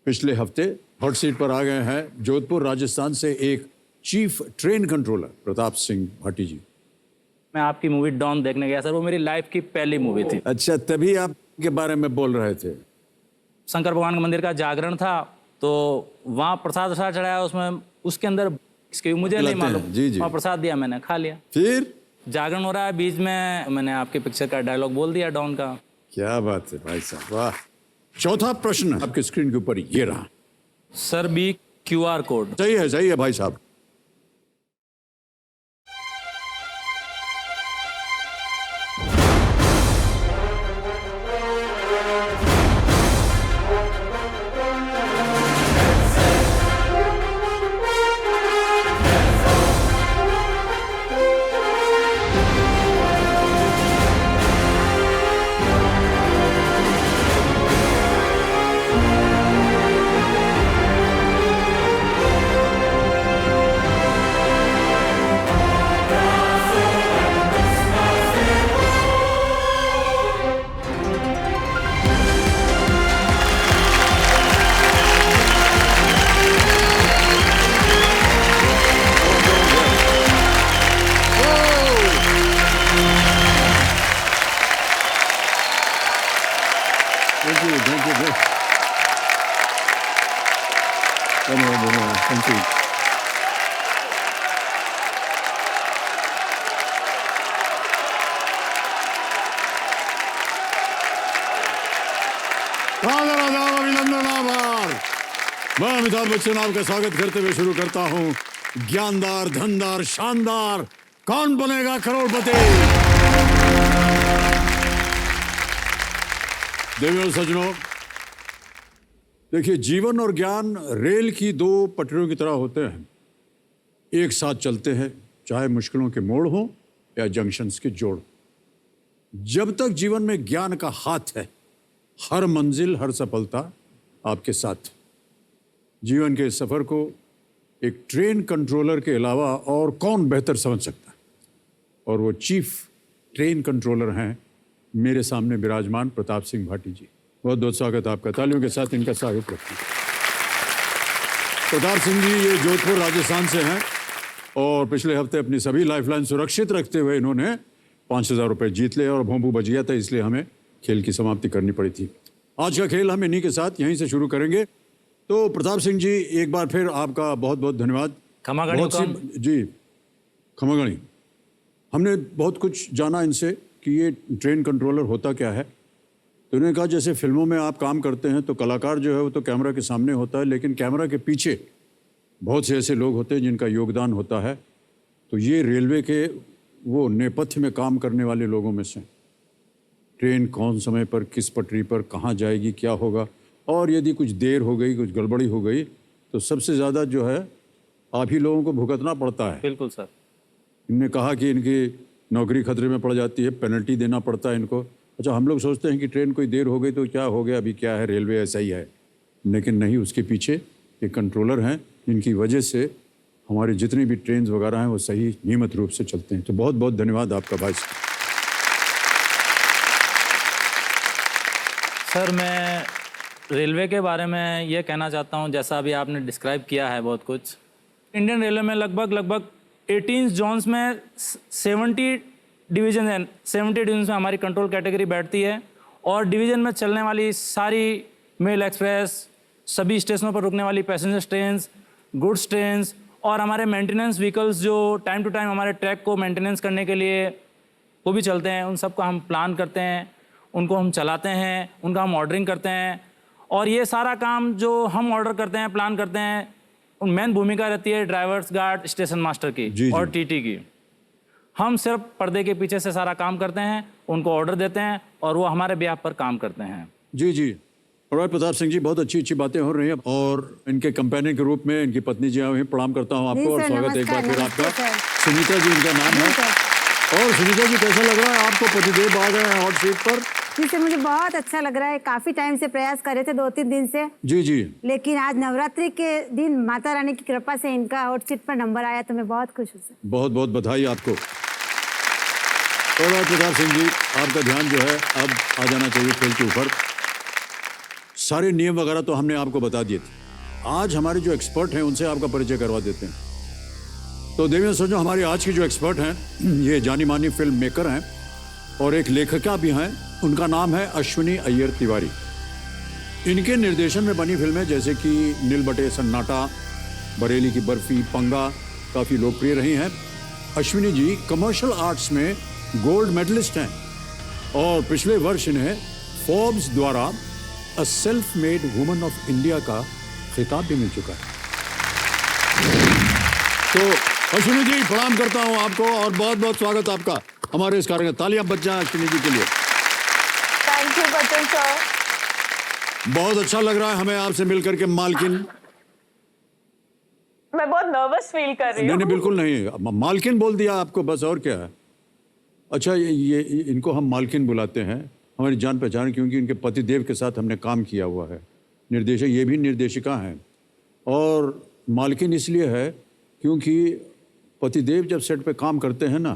पिछले हफ्ते hot seat पर आ गए हैं जोधपुर राजस्थान से एक chief train controller Pratap Singh Bhati ji. मैं आपकी मूवी डॉन देखने गया सर, वो मेरी लाइफ की पहली मूवी थी। अच्छा, तभी आपके बारे में बोल रहे थे। शंकर भगवान के मंदिर का जागरण था, तो वहाँ प्रसाद चढ़ाया, उसमें उसके अंदर इसके मुझे नहीं मालूम, जी जी। वहाँ प्रसाद दिया, मैंने खा लिया। फिर जागरण हो रहा है, बीच में मैंने आपके पिक्चर का डायलॉग बोल दिया डॉन का। क्या बात है भाई साहब, वाह। चौथा प्रश्न आपके स्क्रीन के ऊपर ये रहा। Sir B QR code. सही है भाई साहब। Thank you. Thank you. अभिनंदन, आभार। मैं अमिताभ बच्चन आपका स्वागत करते हुए शुरू करता हूँ ज्ञानदार, धनदार, शानदार कौन बनेगा करोड़पति। देवियों और सज्जनों, देखिए, जीवन और ज्ञान रेल की दो पटरियों की तरह होते हैं, एक साथ चलते हैं, चाहे मुश्किलों के मोड़ हो या जंक्शंस के जोड़। जब तक जीवन में ज्ञान का हाथ है, हर मंजिल, हर सफलता आपके साथ। जीवन के इस सफर को एक ट्रेन कंट्रोलर के अलावा और कौन बेहतर समझ सकता है, और वो चीफ ट्रेन कंट्रोलर हैं मेरे सामने विराजमान प्रताप सिंह भाटी जी। बहुत बहुत स्वागत आपका, तालियों के साथ इनका स्वागत रखिए। प्रताप सिंह जी ये जोधपुर राजस्थान से हैं और पिछले हफ्ते अपनी सभी लाइफलाइन सुरक्षित रखते हुए इन्होंने 5,000 रुपये जीत लिए और भोंपू बच गया था, इसलिए हमें खेल की समाप्ति करनी पड़ी थी। आज का खेल हम इन्हीं के साथ यहीं से शुरू करेंगे। तो प्रताप सिंह जी, एक बार फिर आपका बहुत बहुत धन्यवाद। जी, खमागणी। हमने बहुत कुछ जाना इनसे कि ये ट्रेन कंट्रोलर होता क्या है। तो उन्होंने कहा जैसे फिल्मों में आप काम करते हैं तो कलाकार जो है वो तो कैमरा के सामने होता है, लेकिन कैमरा के पीछे बहुत से ऐसे लोग होते हैं जिनका योगदान होता है। तो ये रेलवे के वो नेपथ्य में काम करने वाले लोगों में से, ट्रेन कौन समय पर, किस पटरी पर, कहाँ जाएगी, क्या होगा, और यदि कुछ देर हो गई, कुछ गड़बड़ी हो गई, तो सबसे ज़्यादा जो है आप ही लोगों को भुगतना पड़ता है। बिल्कुल सर। इनने कहा कि इनकी नौकरी खतरे में पड़ जाती है, पेनल्टी देना पड़ता है इनको। अच्छा, हम लोग सोचते हैं कि ट्रेन कोई देर हो गई तो क्या हो गया, अभी क्या है, रेलवे ऐसा ही है, लेकिन नहीं, उसके पीछे एक कंट्रोलर हैं जिनकी वजह से हमारे जितनी भी ट्रेन वगैरह हैं वो सही नियमित रूप से चलते हैं। तो बहुत बहुत धन्यवाद आपका भाई। सर, मैं रेलवे के बारे में ये कहना चाहता हूँ, जैसा अभी आपने डिस्क्राइब किया है बहुत कुछ। इंडियन रेलवे में लगभग 18 जोन्स में 70 डिवीज़न है। 70 डिवीजन में हमारी कंट्रोल कैटेगरी बैठती है, और डिवीज़न में चलने वाली सारी मेल एक्सप्रेस, सभी स्टेशनों पर रुकने वाली पैसेंजर ट्रेन, गुड्स ट्रेन, और हमारे मेंटेनेंस व्हीकल्स जो टाइम टू टाइम हमारे ट्रैक को मेंटेनेंस करने के लिए वो भी चलते हैं, उन सब का हम प्लान करते हैं, उनको हम चलाते हैं, उनका हम ऑर्डरिंग करते हैं। और ये सारा काम जो हम ऑर्डर करते हैं, प्लान करते हैं, उन मेन भूमिका रहती है ड्राइवर्स, गार्ड, स्टेशन मास्टर की और टीटी की। हम सिर्फ पर्दे के पीछे से सारा काम करते हैं, उनको ऑर्डर देते हैं और वो हमारे बिहाफ पर काम करते हैं। जी। और प्रताप सिंह जी, बहुत अच्छी बातें हो रही हैं, और इनके कंपेनियन के रूप में इनकी पत्नी जी आई, प्रणाम करता हूँ आपको और स्वागत है एक बार फिर आपका। सुनीता जी इनका नाम है। और सुनीता जी, कैसा लग रहा है आपको, पतिदेव आ गए हैं हॉट सीट पर? जी, मुझे बहुत अच्छा लग रहा है। काफी टाइम से प्रयास कर रहे थे, 2-3 दिन से। जी। लेकिन आज नवरात्रि के दिन माता रानी की कृपा से इनका हॉट सीट पर नंबर आया, तो मैं बहुत खुश हूँ। बहुत बहुत बधाई आपको। और प्रताप सिंह जी, आपका ध्यान जो है अब आ जाना चाहिए खेल के ऊपर। सारे नियम वगैरह तो हमने आपको बता दिए थे। आज हमारे जो एक्सपर्ट हैं उनसे आपका परिचय करवा देते हैं। तो देवेंद्र सोचो, हमारे आज की जो एक्सपर्ट हैं ये जानी मानी फिल्म मेकर हैं और एक लेखिका भी हैं। उनका नाम है अश्विनी अय्यर तिवारी। इनके निर्देशन में बनी फिल्में जैसे कि नील बटे सन्नाटा, बरेली की बर्फी, पंगा काफ़ी लोकप्रिय रही हैं। अश्विनी जी कमर्शियल आर्ट्स में गोल्ड मेडलिस्ट हैं और पिछले वर्ष इन्हें फोर्ब्स द्वारा a self made woman of India का खिताब भी मिल चुका है। तो अश्विनी जी प्रणाम करता हूं आपको और बहुत बहुत स्वागत आपका हमारे इस कार्यक्रम। तालियां बज जाएं अश्विनी जी के लिए। Thank you Bachchan sir. बहुत अच्छा लग रहा है हमें आपसे मिलकर के मालकिन। मैं बहुत नर्वस फील कर रही हूँ। नहीं बिल्कुल नहीं, मालकिन बोल दिया आपको बस, और क्या है। अच्छा ये इनको हम मालकिन बुलाते हैं, हमारी जान पहचान, क्योंकि इनके पतिदेव के साथ हमने काम किया हुआ है। निर्देशक, ये भी निर्देशिका हैं। और मालकिन इसलिए है क्योंकि पतिदेव जब सेट पे काम करते हैं ना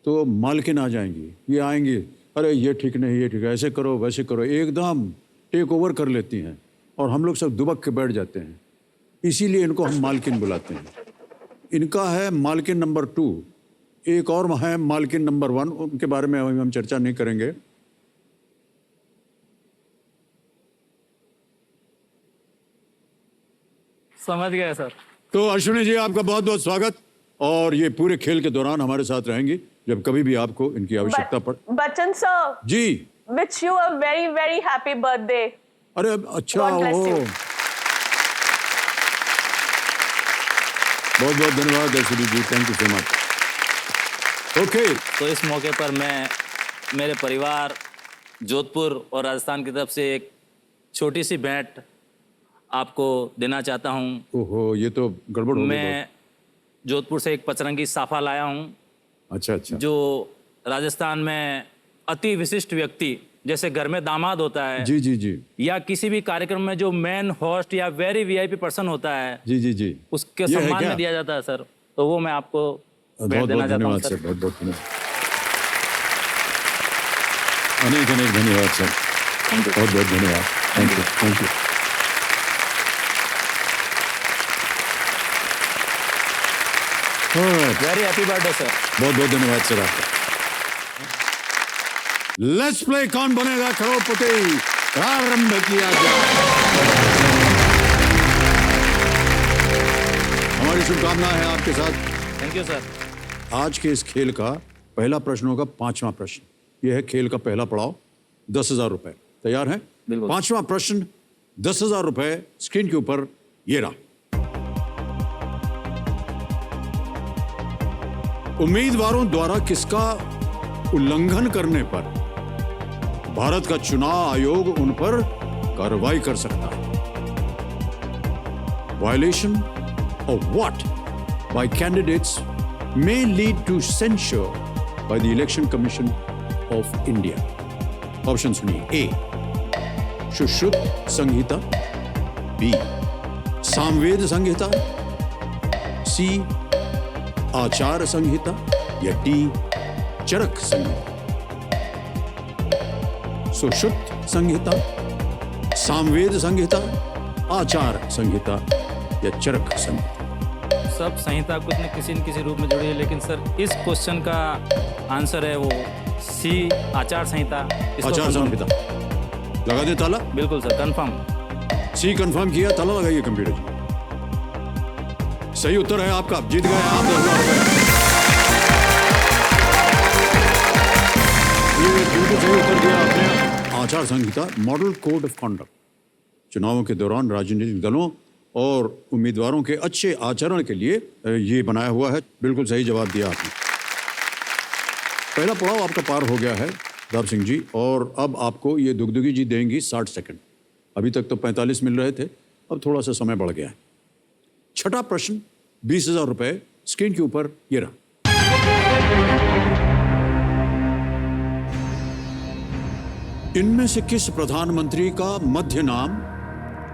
तो मालकिन आ जाएंगी, ये आएंगी, अरे ये ठीक नहीं, ये ठीक है, ऐसे करो वैसे करो, एकदम टेक ओवर कर लेती हैं और हम लोग सब दुबक के बैठ जाते हैं। इसीलिए इनको हम मालकिन बुलाते हैं। इनका है मालकिन नंबर 2, एक और है मालकिन नंबर 1, उनके बारे में हम चर्चा नहीं करेंगे। समझ गया सर। तो अश्विनी जी आपका बहुत बहुत स्वागत, और ये पूरे खेल के दौरान हमारे साथ रहेंगी जब कभी भी आपको इनकी आवश्यकता पड़े। Bachchan sir ji, wish you a very very happy birthday. अरे अच्छा God bless हो, you. बहुत बहुत धन्यवाद Ashwini ji, thank you so much. Okay, तो इस मौके पर मैं मेरे परिवार, जोधपुर और राजस्थान की तरफ से एक छोटी सी भेंट आपको देना चाहता हूं। ओहो ये तो गड़बड़ हो गई मैं जोधपुर से एक पचरंगी साफा लाया हूं, बहुत। अच्छा जो राजस्थान में अति विशिष्ट व्यक्ति, जैसे घर में दामाद होता है जी जी जी या किसी भी कार्यक्रम में जो मेन होस्ट या वेरी वीआईपी पर्सन होता है, जी जी जी, उसके ये है सम्मान क्या? में दिया जाता है सर। तो वो मैं आपको भेंट बहुत देना बहुत चाहता हूँ धन्यवाद सर। सर, बहुत बहुत धन्यवाद, अनेक अनेक धन्यवाद सर, बहुत बहुत धन्यवाद, thank you thank you. Very happy birthday sir. बहुत बहुत धन्यवाद सर आपका। लेट्स प्ले कौन बनेगा करोड़पति प्रारंभ किया जाए। हमारी शुभकामनाएं हैं आपके साथ। Thank you sir. आज के इस खेल का पहला प्रश्न होगा 5वां प्रश्न। यह है खेल का पहला पड़ाव, 10,000 रुपए। तैयार हैं? बिल्कुल। 5वां प्रश्न, 10,000 रुपए स्क्रीन के ऊपर ये रहा। उम्मीदवारों द्वारा किसका उल्लंघन करने पर भारत का चुनाव आयोग उन पर कार्रवाई कर सकता है? Violation of what bye candidates may lead to censure by the Election Commission of India. Option सुनिए। A. Sushruta Samhita, B. Samaveda Samhita, C. आचार संहिता या D. चरक संहिता। सुश्रुत संहिता, सामवेद संहिता, आचार संहिता या चरक संहिता। सब संहिता कुछ न किसी रूप में जुड़ी है, लेकिन सर इस क्वेश्चन का आंसर है वो सी, आचार संहिता। इसको आचार confirm- संहिता लगा दे ताला। बिल्कुल सर, कंफर्म। सी कंफर्म किया, ताला लगाइए कंप्यूटर जी। सही उत्तर है आपका, जीत गए आप 10,000 रुपए। ये बिल्कुल सही उत्तर दिया आपने। आचार संहिता मॉडल कोड ऑफ कंडक्ट, चुनावों के दौरान राजनीतिक दलों और उम्मीदवारों के अच्छे आचरण के लिए ये बनाया हुआ है। बिल्कुल सही जवाब दिया आपने। पहला पड़ाव आपका पार हो गया है प्रताप सिंह जी, और अब आपको ये दुगदुगी जी देंगी 60 सेकंड। अभी तक तो 45 मिल रहे थे, अब थोड़ा सा समय बढ़ गया है। छठा प्रश्न, 20,000 रुपए स्क्रीन के ऊपर ये रहा। इनमें से किस प्रधानमंत्री का मध्य नाम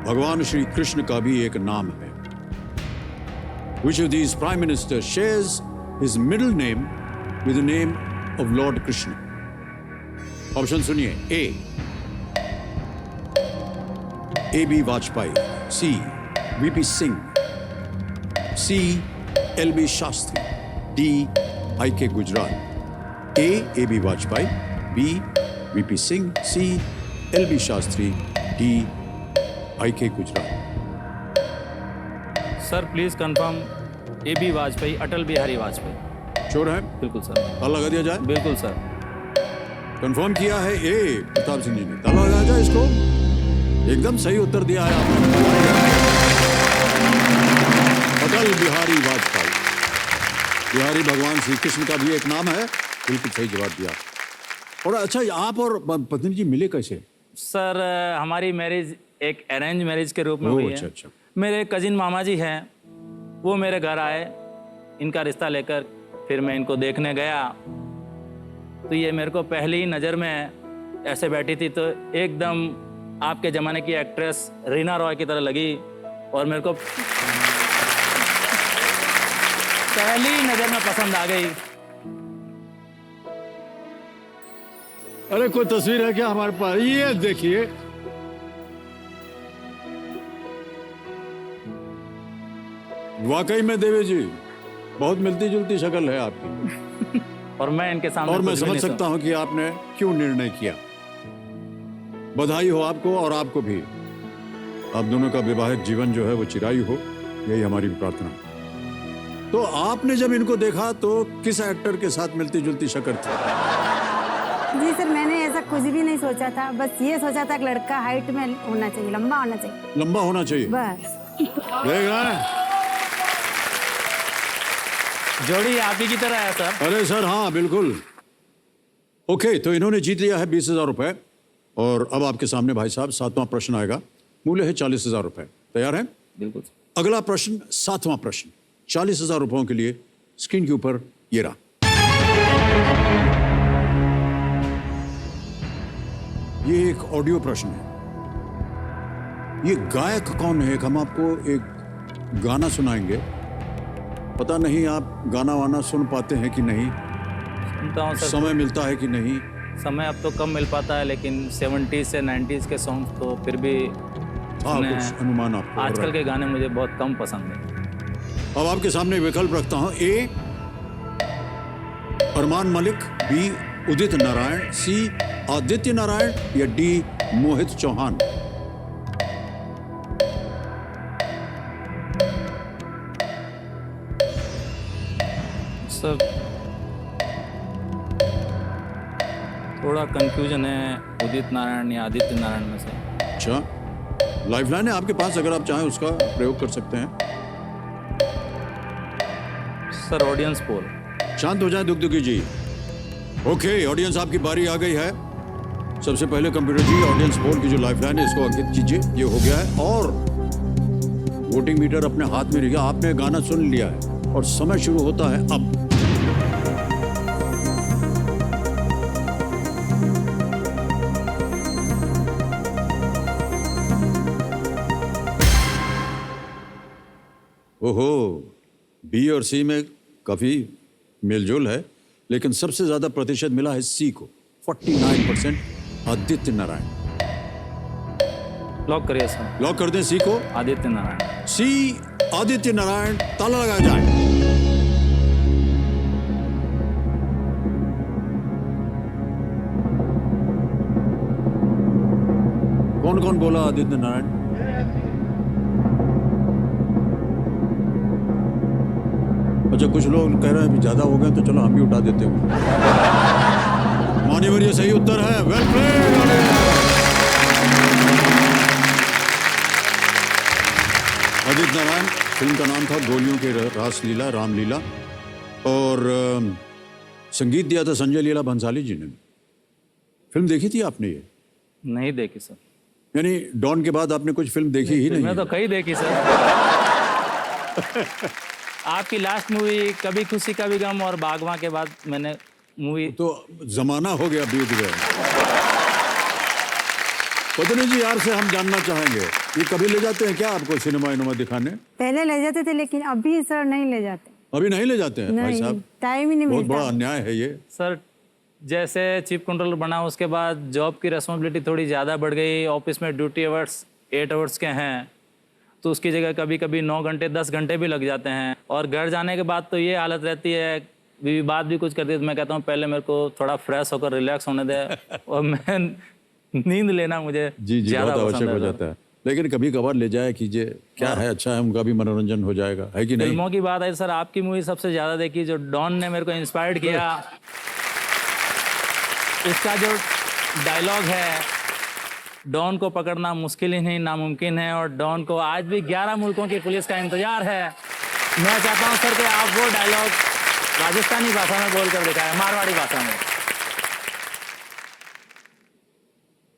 भगवान श्री कृष्ण का भी एक नाम है? Which of these prime minister shares his middle name with the name of Lord Krishna? Option सुनिए। A. A.B. Vajpayee, C. V.P. Singh, C. L.B. Shastri, D. I.K. Gujral. A. A.B. Vajpayee, B. V.P. Singh, C. L.B. Shastri, D. I.K. Gujral. Sir please confirm AB Vajpayee, Atal Bihari Vajpayee. Sure है? बिल्कुल sir. ताला लगा दिया जाए? बिल्कुल sir. Confirm किया है ए प्रताप सिंह जी ने। ताला लगाया जाए इसको। एकदम सही उत्तर दिया है आपने। अटल बिहारी वाजपेयी। बिहारी भगवान श्री कृष्ण का भी एक नाम है। बिल्कुल सही जवाब दिया। और अच्छा, आप और पत्नी जी मिले कैसे? सर हमारी मैरिज एक अरेंज मैरिज के रूप में ओह, हुई अच्छा, है। अच्छा। मेरे कजिन मामा जी हैं, वो मेरे घर आए इनका रिश्ता लेकर, फिर मैं इनको देखने गया तो ये मेरे को पहली ही नज़र में ऐसे बैठी थी तो एकदम आपके ज़माने की एक्ट्रेस रीना रॉय की तरह लगी और मेरे को पहली नज़र में पसंद आ गई। अरे कोई तस्वीर है क्या हमारे पास? ये देखिए, वाकई में देवी जी बहुत मिलती जुलती शक्ल है आपकी। और मैं इनके सामने और मैं कुछ भी समझ नहीं सकता हूं कि आपने क्यों निर्णय किया। बधाई हो आपको और आपको भी। आप दोनों का वैवाहिक जीवन जो है वो चिरायु हो, यही हमारी भी प्रार्थना है। तो आपने जब इनको देखा तो किस एक्टर के साथ मिलती जुलती शक्ल थी? जी सर, मैंने ऐसा कुछ भी नहीं सोचा था, बस ये सोचा था कि लड़का हाइट में होना चाहिए, लंबा होना चाहिए। लंबा होना चाहिए। बस। देख रहा है? जोड़ी आप ही की तरह है सर। अरे सर, हाँ बिल्कुल। ओके, तो इन्होंने जीत लिया है 20,000 रुपए। और अब आपके सामने भाई साहब 7वां प्रश्न आएगा। मूल्य है 40,000 रुपए। तैयार हैं? बिल्कुल। अगला प्रश्न, 7वां प्रश्न, 40,000 रुपयों के लिए स्क्रीन के ऊपर ये रहा। ये एक ऑडियो प्रश्न है। ये गायक कौन है? हम आपको एक गाना सुनाएंगे। पता नहीं आप गाना वाना सुन पाते हैं कि नहीं, सुनता हूँ सर। समय मिलता है कि नहीं। समय अब तो कम मिल पाता है, लेकिन 70s से 90s के सॉन्ग तो फिर भी हाँ, सुने कुछ हैं। अनुमान आपको हो रहा आजकल है। के गाने मुझे बहुत कम पसंद है। अब आपके सामने विकल्प रखता हूं। ए अरमान मलिक, बी उदित नारायण, सी आदित्य नारायण या डी मोहित चौहान। सर थोड़ा कंफ्यूजन है उदित नारायण या आदित्य नारायण में से। अच्छा, लाइफलाइन है आपके पास, अगर आप चाहें उसका प्रयोग कर सकते हैं। Sir audience poll. शांत हो जाए दुगदुगी जी। ओके, ऑडियंस आपकी बारी आ गई है। सबसे पहले कंप्यूटर जी ऑडियंस पोल की जो लाइफलाइन है इसको अंकित कीजिए। ये हो गया है और वोटिंग मीटर अपने हाथ में रहेगा। आपने गाना सुन लिया है और समय शुरू होता है अब। ओहो, बी और सी में काफी मेलजोल है, लेकिन सबसे ज्यादा प्रतिशत मिला है सी को, 49%, आदित्य नारायण। लॉक करिए सर। लॉक कर दें सी को। आदित्य नारायण। सी आदित्य नारायण। ताला लगाया जाए। कौन कौन बोला आदित्य नारायण? अच्छा, कुछ लोग कह रहे हैं भी ज्यादा हो गए तो चलो हम भी उठा देते हैं। मान्यवर, ये सही उत्तर है। Well played. Aditya Narayan film का नाम था गोलियों के रासलीला, रामलीला। और संगीत दिया था संजय लीला भंसाली जी ने। फिल्म देखी थी आपने ये? नहीं देखी सर। यानी डॉन के बाद आपने कुछ फिल्म देखी ही नहीं मैं है? तो कई देखी सर। आपकी लास्ट मूवी कभी खुशी कभी गम और बागवां के बाद मैंने मूवी तो जमाना हो गया, बीत गया। पत्नी जी, यार से हम जानना चाहेंगे, ये कभी ले जाते हैं क्या आपको सिनेमा इनोमा दिखाने? पहले ले जाते थे, लेकिन अभी सर नहीं ले जाते। अभी नहीं ले जाते हैं भाई नहीं, साहब? टाइम ही नहीं बहुत मिलता। बड़ा अन्याय है ये। सर जैसे चीफ कंट्रोलर बना उसके बाद जॉब की रेस्पॉन्सिबिलिटी थोड़ी ज़्यादा बढ़ गई। ऑफिस में ड्यूटी आवर्स 8 आवर्स के हैं तो उसकी जगह कभी कभी 9 घंटे 10 घंटे भी लग जाते हैं। और घर जाने के बाद तो ये हालत रहती है, बीवी बात भी कुछ करती है तो मैं कहता हूँ पहले मेरे को थोड़ा फ्रेश होकर रिलैक्स होने दे और मैं नींद लेना मुझे जी जी ज़्यादा बहुत पसंद आवश्यक हो है। जाता है, लेकिन कभी कभार ले जाए कीजिए, क्या है, अच्छा है, उनका भी मनोरंजन हो जाएगा, है कि नहीं? फिल्मों की बात है सर, आपकी मूवी सबसे ज़्यादा देखी, जो डॉन ने मेरे को इंस्पायर्ड किया। इसका जो डायलॉग है, डॉन को पकड़ना मुश्किल ही नहीं नामुमकिन है, और डॉन को आज भी 11 मुल्कों की पुलिस का इंतजार है। मैं चाहता हूं सर कि आप वो डायलॉग राजस्थानी भाषा में बोलकर दिखाएं, मारवाड़ी भाषा में।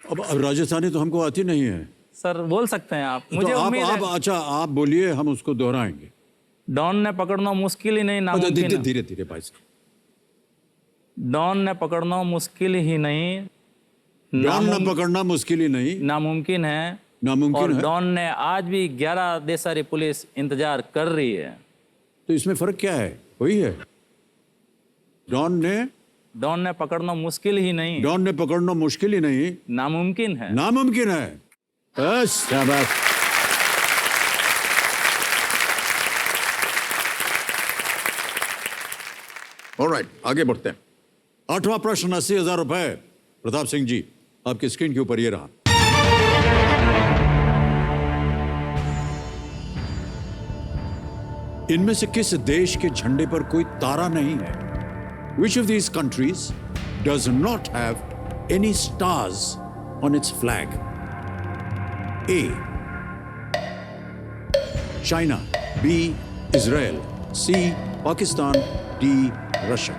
अब राजस्थानी तो हमको आती नहीं है, सर बोल सकते हैं आप, मुझे तो उम्मीद है। अच्छा आप बोलिए, हम उसको दोहराएंगे। डॉन ने पकड़ना मुश्किल ही नहीं नामुमकिन है। धीरे धीरे भाई साहब। डॉन ने पकड़ना मुश्किल ही नहीं डॉन न पकड़ना मुश्किल ही नहीं नामुमकिन है, नामुमकिन और है। डॉन ने आज भी 11 देश सारी पुलिस इंतजार कर रही है। तो इसमें फर्क क्या है? वही है, डॉन ने पकड़ना मुश्किल ही नहीं डॉन ने पकड़ना मुश्किल ही नहीं नामुमकिन है। नामुमकिन है। बस शाबाश। ऑलराइट, आगे बढ़ते हैं। 8वां प्रश्न 80,000 रुपए। प्रताप सिंह जी, आपकी स्क्रीन के ऊपर ये रहा। इनमें से किस देश के झंडे पर कोई तारा नहीं है? Which of these countries does not have any stars on its flag? A. China. B. Israel. C. Pakistan. D. Russia.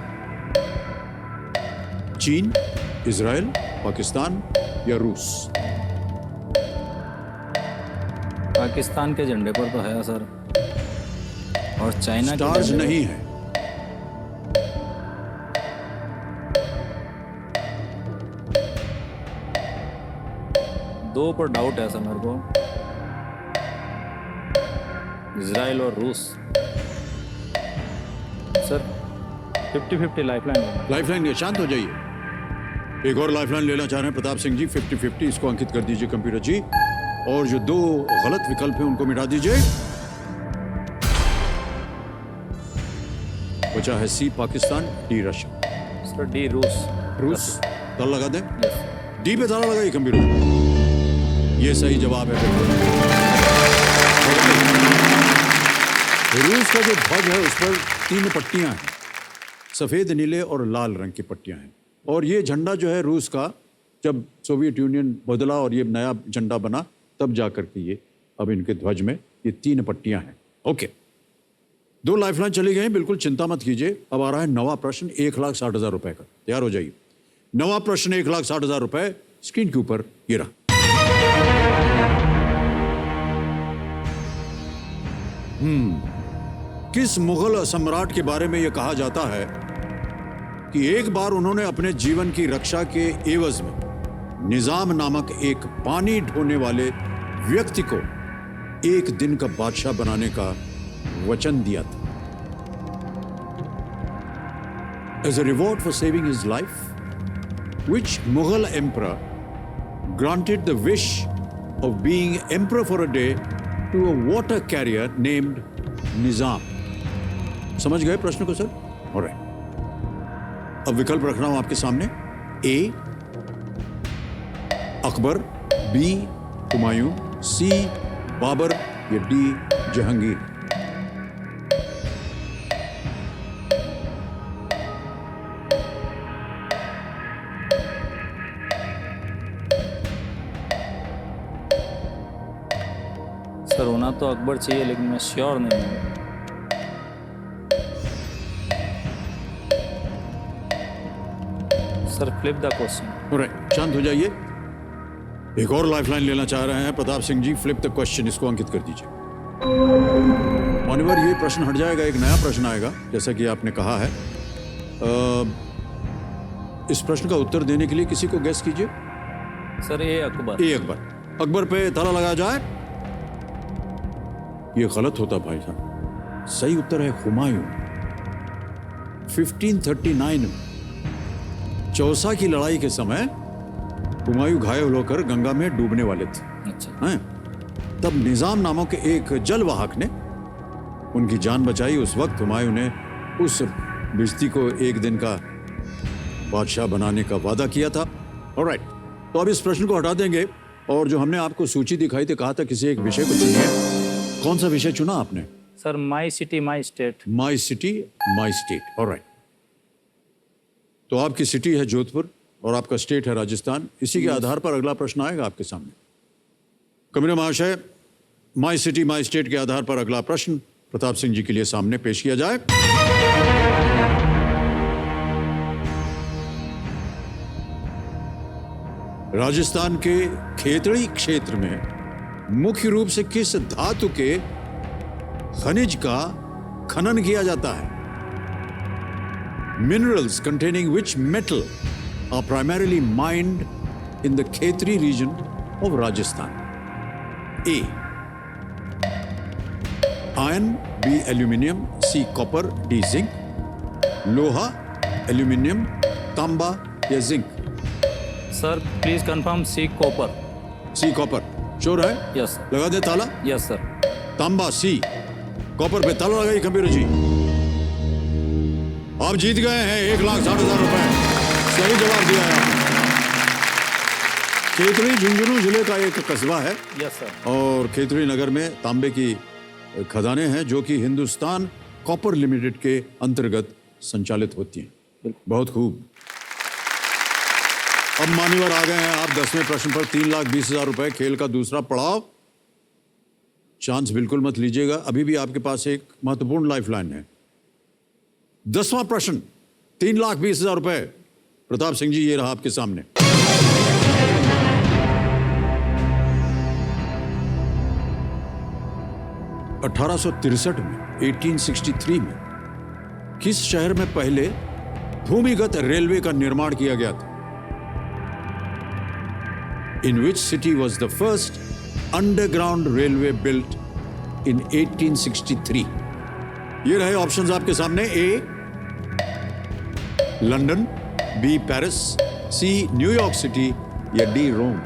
चीन, इजराइल, पाकिस्तान या रूस? पाकिस्तान के झंडे पर तो है सर, और चाइना के स्टार्स झंडे पर- नहीं है। दो पर डाउट है सर मेरे को, इजराइल और रूस। Sir 50-50 lifeline. लाइफलाइन, शांत हो जाइए। एक और लाइफलाइन लेना चाह रहे हैं प्रताप सिंह जी। 50-50 इसको अंकित कर दीजिए कंप्यूटर जी, और जो 2 गलत विकल्प हैं उनको मिटा दीजिए। बचा है C Pakistan, D Russia. Sir D रूस। रूस ताला लगा दें। डी पे ताला लगाइए कंप्यूटर। ये सही जवाब है। रूस का जो ध्वज है उस पर 3 पट्टियां हैं, सफेद, नीले और लाल रंग की पट्टियां हैं। और ये झंडा जो है रूस का, जब सोवियत यूनियन बदला और ये नया झंडा बना, तब जाकर के ये अब इनके ध्वज में ये 3 पट्टियां हैं। ओके, 2 लाइफलाइन चली गई, बिल्कुल चिंता मत कीजिए। अब आ रहा है 9वां प्रश्न 1,60,000 रुपए का। तैयार हो जाइए। 9वां प्रश्न 1,60,000 रुपए। स्क्रीन के ऊपर ये रहा। किस मुगल सम्राट के बारे में यह कहा जाता है कि एक बार उन्होंने अपने जीवन की रक्षा के एवज में निजाम नामक एक पानी ढोने वाले व्यक्ति को 1 दिन का बादशाह बनाने का वचन दिया था? As a reward for saving his life, which Mughal emperor granted the wish of being emperor for a day to a water carrier named Nizam? समझ गए प्रश्न को सर? ऑलराइट, अब विकल्प रख रहा हूं आपके सामने। ए अकबर, बी हुमायूं, सी बाबर या डी जहांगीर? सर होना तो अकबर चाहिए, लेकिन मैं श्योर नहीं हूँ। Sir flip the question. Alright, शांत हो जाइए। एक और लाइफलाइन लेना चाह रहे हैं Pratap Singh ji. Flip the question, इसको अंकित कर दीजिए। मान्यवर, ये प्रश्न हट जाएगा, एक नया प्रश्न आएगा, जैसा कि आपने कहा है। इस प्रश्न का उत्तर देने के लिए किसी को गैस कीजिए। सर ए अकबर। ए अकबर। अकबर पे ताला लगाया जाए। ये गलत होता भाई साहब, सही उत्तर है हुमायूं। 1539 में चौसा की लड़ाई के समय हुमायूं घायल होकर गंगा में डूबने वाले थे। अच्छा। हैं? तब निजाम नामक एक जलवाहक ने उनकी जान बचाई। उस वक्त हुमायूं ने उस बिश्ती को एक दिन का बादशाह बनाने का वादा किया था। ऑलराइट, तो अब इस प्रश्न को हटा देंगे और जो हमने आपको सूची दिखाई थी, कहा था किसी एक विषय को चुनिए। कौन सा विषय चुना आपने? Sir my city my state. My city my state. Alright, तो आपकी सिटी है जोधपुर और आपका स्टेट है राजस्थान। इसी के आधार पर अगला प्रश्न आएगा आपके सामने। कमिश्नर महाशय, माई सिटी माई स्टेट के आधार पर अगला प्रश्न प्रताप सिंह जी के लिए सामने पेश किया जाए। राजस्थान के खेतड़ी क्षेत्र में मुख्य रूप से किस धातु के खनिज का खनन किया जाता है? Minerals containing which metal are primarily mined in the Khetri region of Rajasthan? A. Iron, B. Aluminium, C. Copper, D. Zinc. लोहा, aluminium, तांबा या जिंक? Sir please confirm C copper. C copper. Sure है? Yes sir. लगा दे ताला? Yes sir. तांबा C, copper पे ताला लगाइए कंप्यूटर जी। आप जीत गए हैं 1,60,000 रुपए। सही जवाब दिया है आपने। खेतड़ी झुंझुनू जिले का एक कस्बा है। Yes sir. और खेतड़ी नगर में तांबे की खदानें हैं जो कि हिंदुस्तान कॉपर लिमिटेड के अंतर्गत संचालित होती हैं। बहुत खूब। अब मान्यवर आ गए हैं आप 10वें प्रश्न पर। 3,20,000 रुपए, खेल का दूसरा पड़ाव। चांस बिल्कुल मत लीजिएगा, अभी भी आपके पास एक महत्वपूर्ण लाइफलाइन है। 10वां प्रश्न, 3,20,000 रुपए। प्रताप सिंह जी, ये रहा आपके सामने। में 1863 में किस शहर में पहले भूमिगत रेलवे का निर्माण किया गया था? In which city was the first underground railway built in 1863? ये रहे ऑप्शंस आपके सामने। A London, B Paris, C New York city या डी रोम?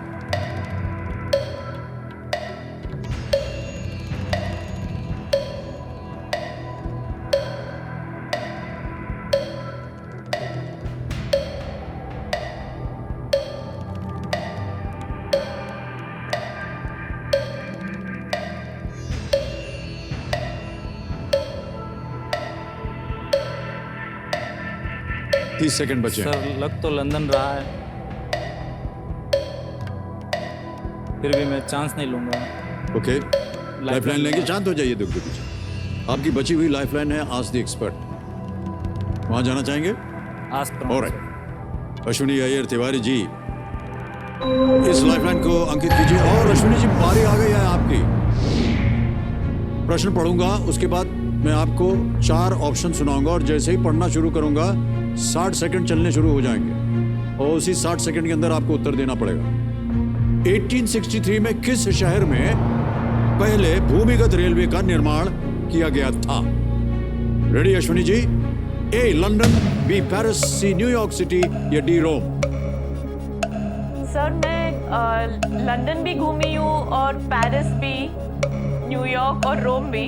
30 सेकंड बचे हैं। सर लग तो लंदन रहा है, फिर भी मैं चांस नहीं लूंगा। ओके, लाइफलाइन लेंगे। शांत हो जाइए, दुख दीजिए। आपकी बची हुई लाइफलाइन है आस्क द एक्सपर्ट। वहां जाना चाहेंगे? आस्क। ऑलराइट, अश्विनी अय्यर तिवारी जी इस लाइफलाइन को अंकित कीजिए। और अश्विनी जी, बारी आ गई है आपकी। प्रश्न पढ़ूंगा, उसके बाद मैं आपको 4 ऑप्शन सुनाऊंगा और जैसे ही पढ़ना शुरू करूंगा 60 सेकंड चलने शुरू हो जाएंगे और उसी 60 सेकंड के अंदर आपको उत्तर देना पड़ेगा। 1863 में किस शहर में पहले भूमिगत रेलवे का निर्माण किया गया था? Ready Ashwini ji? A London, B Paris, C New York city या डी रोम? सर मैं लंदन भी घूमी हूँ और पेरिस भी, न्यूयॉर्क और रोम भी।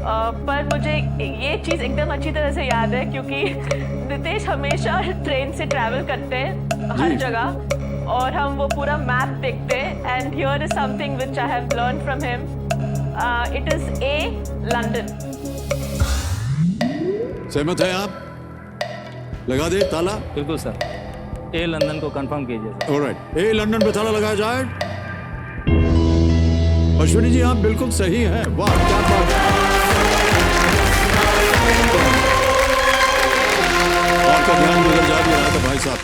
पर मुझे ये चीज़ एकदम अच्छी तरह से याद है क्योंकि नितेश हमेशा ट्रेन से ट्रैवल करते हैं हर जगह और हम वो पूरा मैप देखते हैं। And here is something which I have learn from him. It is a London. सहमत है आप? लगा दे ताला? बिल्कुल सर, ए लंदन को कंफर्म कीजिए सर। ऑलराइट, ए लंदन पे ताला लगाया जाए। अश्विनी जी, आप बिल्कुल सही हैं। वाह, क्या बात है। आपका ध्यान गुजर जा भी रहा था भाई साहब।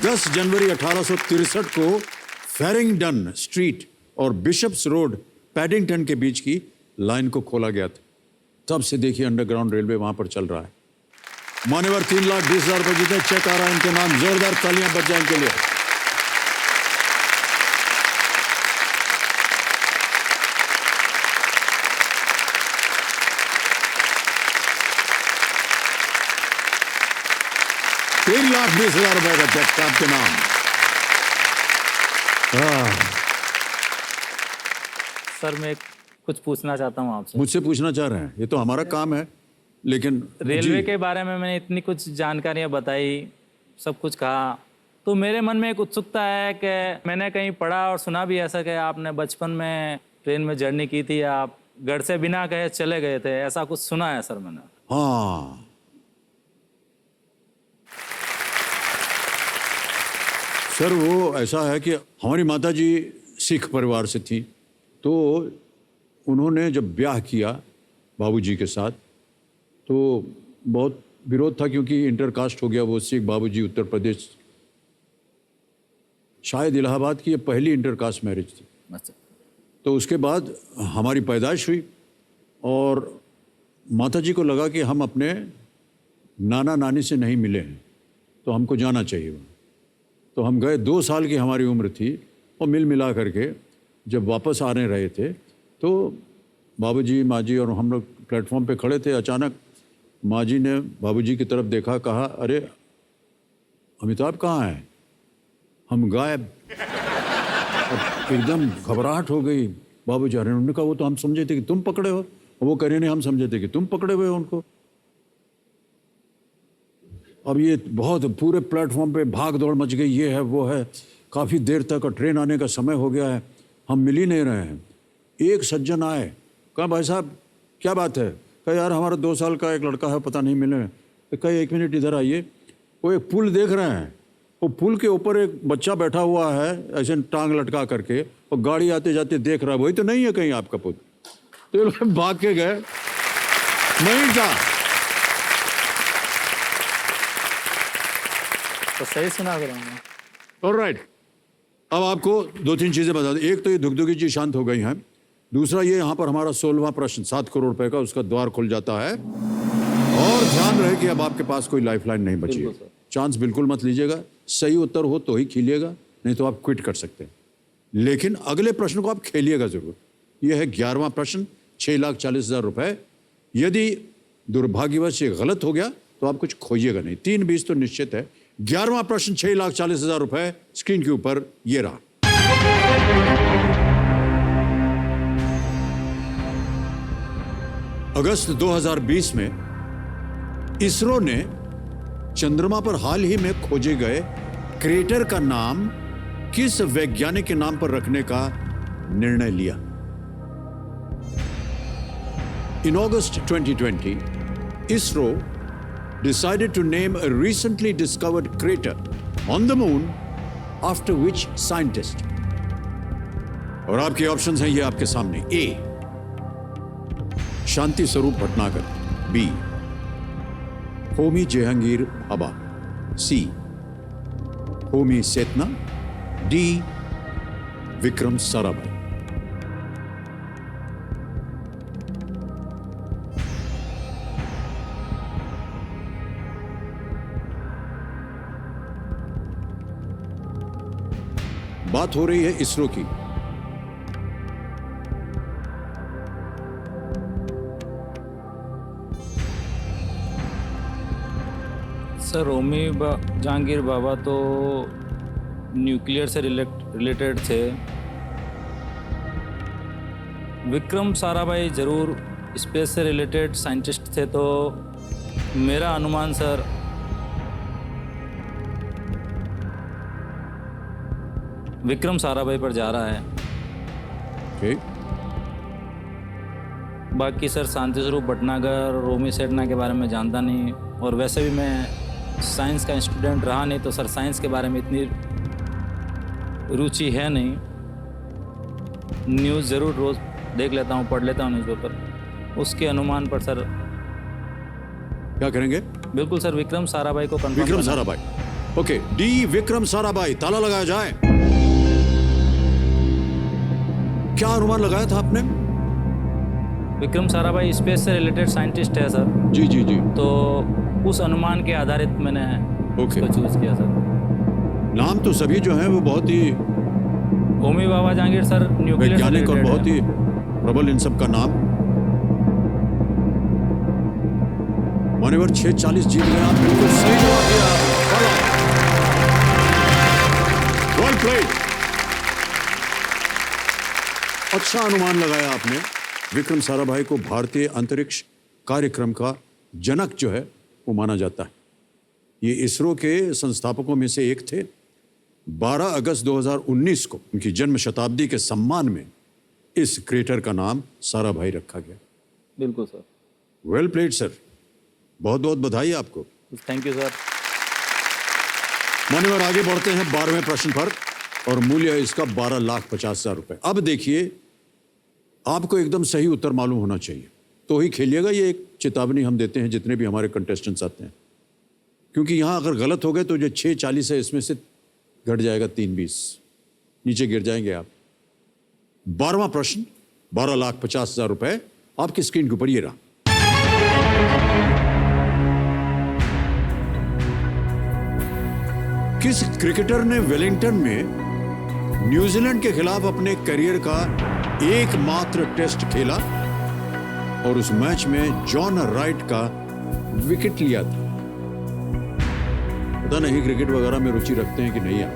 10 जनवरी 1863 को फेरिंगडन स्ट्रीट और बिशप्स रोड पैडिंगटन के बीच की लाइन को खोला गया था। तब से देखिए अंडरग्राउंड रेलवे वहां पर चल रहा है। मान्यवर 3,20,000 रुपए जीते। चेक आ रहा है इनके नाम। जोरदार तालियां बच जाए इनके लिए। $3,20,000 रुपए का चेक आपके नाम। सर मैं कुछ पूछना चाहता हूँ आपसे। मुझसे पूछना चाह रहे हैं? ये तो हमारा काम है, लेकिन रेलवे के बारे में मैंने इतनी कुछ जानकारियाँ बताई, सब कुछ कहा, तो मेरे मन में एक उत्सुकता है कि मैंने कहीं पढ़ा और सुना भी ऐसा कि आपने बचपन में ट्रेन में जर्नी की थी, आप घर से बिना कहे चले गए थे, ऐसा कुछ सुना है सर मैंने। हाँ, सर वो ऐसा है कि हमारी माताजी सिख परिवार से थी, तो उन्होंने जब ब्याह किया बाबूजी के साथ तो बहुत विरोध था, क्योंकि इंटरकास्ट हो गया। वो सिख बाबूजी उत्तर प्रदेश, शायद इलाहाबाद की ये पहली इंटरकास्ट मैरिज थी। अच्छा। तो उसके बाद हमारी पैदाइश हुई और माताजी को लगा कि हम अपने नाना नानी से नहीं मिले हैं, तो हमको जाना चाहिए वहाँ। तो हम गए, 2 साल की हमारी उम्र थी, और मिल मिला करके जब वापस आने रहे थे तो बाबूजी, माँ जी और हम लोग प्लेटफॉर्म पे खड़े थे। अचानक माँ जी ने बाबूजी की तरफ देखा, कहा, अरे अमिताभ कहाँ हैं? हम गायब। एकदम घबराहट हो गई बाबूजी। अरे उन्होंने कहा वो तो हम समझे थे कि तुम पकड़े हो, और वो कह रहे नहीं हम समझे थे कि तुम पकड़े हुए हो उनको। अब ये बहुत पूरे प्लेटफॉर्म पे भाग दौड़ मच गई, ये है वो है, काफ़ी देर तक, और ट्रेन आने का समय हो गया है, हम मिल ही नहीं रहे हैं। एक सज्जन आए, कहा भाई साहब क्या बात है? कहा यार हमारा 2 साल का एक लड़का है, पता नहीं मिले। तो कहा 1 मिनट इधर आइए। वो एक पुल देख रहे हैं, वो पुल के ऊपर एक बच्चा बैठा हुआ है ऐसे टांग लटका करके, और गाड़ी आते जाते देख रहा है, वही तो नहीं है कहीं आपका पुत्र? तो ये लोग भाग के गए, नहीं था। तो सही सुना करूँगा। ऑलराइट, अब आपको 2-3 चीज़ें बता दूं। एक तो ये धुकधुकी जी शांत हो गई हैं। दूसरा ये यहाँ पर हमारा 16वां प्रश्न 7 करोड़ रुपए का, उसका द्वार खुल जाता है। और ध्यान रहे कि अब आपके पास कोई लाइफलाइन नहीं बची है। चांस बिल्कुल मत लीजिएगा, सही उत्तर हो तो ही खिलिएगा, नहीं तो आप क्विट कर सकते हैं। लेकिन अगले प्रश्न को आप खेलिएगा जरूर। यह है 11वां प्रश्न, 6,40,000 रुपए। यदि दुर्भाग्यवश ये गलत हो गया तो आप कुछ खोइएगा नहीं। 3-20 तो निश्चित है। 11वां प्रश्न 6,40,000 रुपए स्क्रीन के ऊपर ये रहा। अगस्त 2020 में इसरो ने चंद्रमा पर हाल ही में खोजे गए क्रेटर का नाम किस वैज्ञानिक के नाम पर रखने का निर्णय लिया? In August 2020, ISRO decided to name a recently discovered crater on the moon after which scientist? और आपके ऑप्शंस हैं ये आपके सामने। A, Shanti Swarup Bhatnagar. B, Homi Jahangir Bhabha. C, Homi सेतना। D, Vikram Sarabhai. बात हो रही है इसरो की। सर होमी जहांगीर बाबा तो न्यूक्लियर से रिलेटेड थे। विक्रम साराभाई जरूर स्पेस से रिलेटेड साइंटिस्ट थे। तो मेरा अनुमान सर विक्रम साराभाई पर जा रहा है। ठीक। बाकी सर शांति स्वरूप भटनागर, रोमी सेठना के बारे में जानता नहीं, और वैसे भी मैं साइंस का स्टूडेंट रहा नहीं, तो सर साइंस के बारे में इतनी रुचि है नहीं। न्यूज़ ज़रूर रोज़ देख लेता हूँ, पढ़ लेता हूँ न्यूज़पेपर। उसके अनुमान पर सर क्या करेंगे? बिल्कुल सर विक्रम साराभाई को confirm. Vikram Sarabhai. Okay, D Vikram Sarabhai. ताला लगाया जाए। क्या अनुमान लगाया था आपने? विक्रम साराभाई स्पेस से रिलेटेड साइंटिस्ट है सर। जी जी जी। तो उस अनुमान के आधारित मैंने ओके उसको चूज किया सर। नाम तो सभी जो हैं वो बहुत ही होमी बाबा जहांगीर सर न्यूक्लियर वैज्ञानिक और बहुत ही प्रबल, इन सब का नाम। मान्यवर 6:40 जीत गए आप। बिल्कुल सही जवाब दिया। Well played. अच्छा अनुमान लगाया आपने। विक्रम साराभाई को भारतीय अंतरिक्ष कार्यक्रम का जनक जो है वो माना जाता है। ये इसरो के संस्थापकों में से एक थे। 12 अगस्त 2019 को उनकी जन्म शताब्दी के सम्मान में इस क्रिएटर का नाम साराभाई रखा गया। बिल्कुल सर। वेल प्लेड सर, बहुत बहुत बधाई आपको। Thank you sir. मान्यवर, आगे बढ़ते हैं 12वें प्रश्न पर और मूल्य है इसका 12,50,000 रुपए। अब देखिए, आपको एकदम सही उत्तर मालूम होना चाहिए तो ही खेलिएगा। ये एक चेतावनी हम देते हैं जितने भी हमारे कंटेस्टेंट्स आते हैं, क्योंकि यहां अगर गलत हो गए तो जो 6:40 है इसमें से घट जाएगा 3:20, नीचे गिर जाएंगे आप। 12वां प्रश्न 12,50,000 रुपए आपकी स्क्रीन के ऊपर ये रहा। किस क्रिकेटर ने वेलिंगटन में न्यूजीलैंड के खिलाफ अपने करियर का एकमात्र टेस्ट खेला और उस मैच में जॉन राइट का विकेट लिया था? पता नहीं क्रिकेट वगैरह में रुचि रखते हैं कि नहीं आप?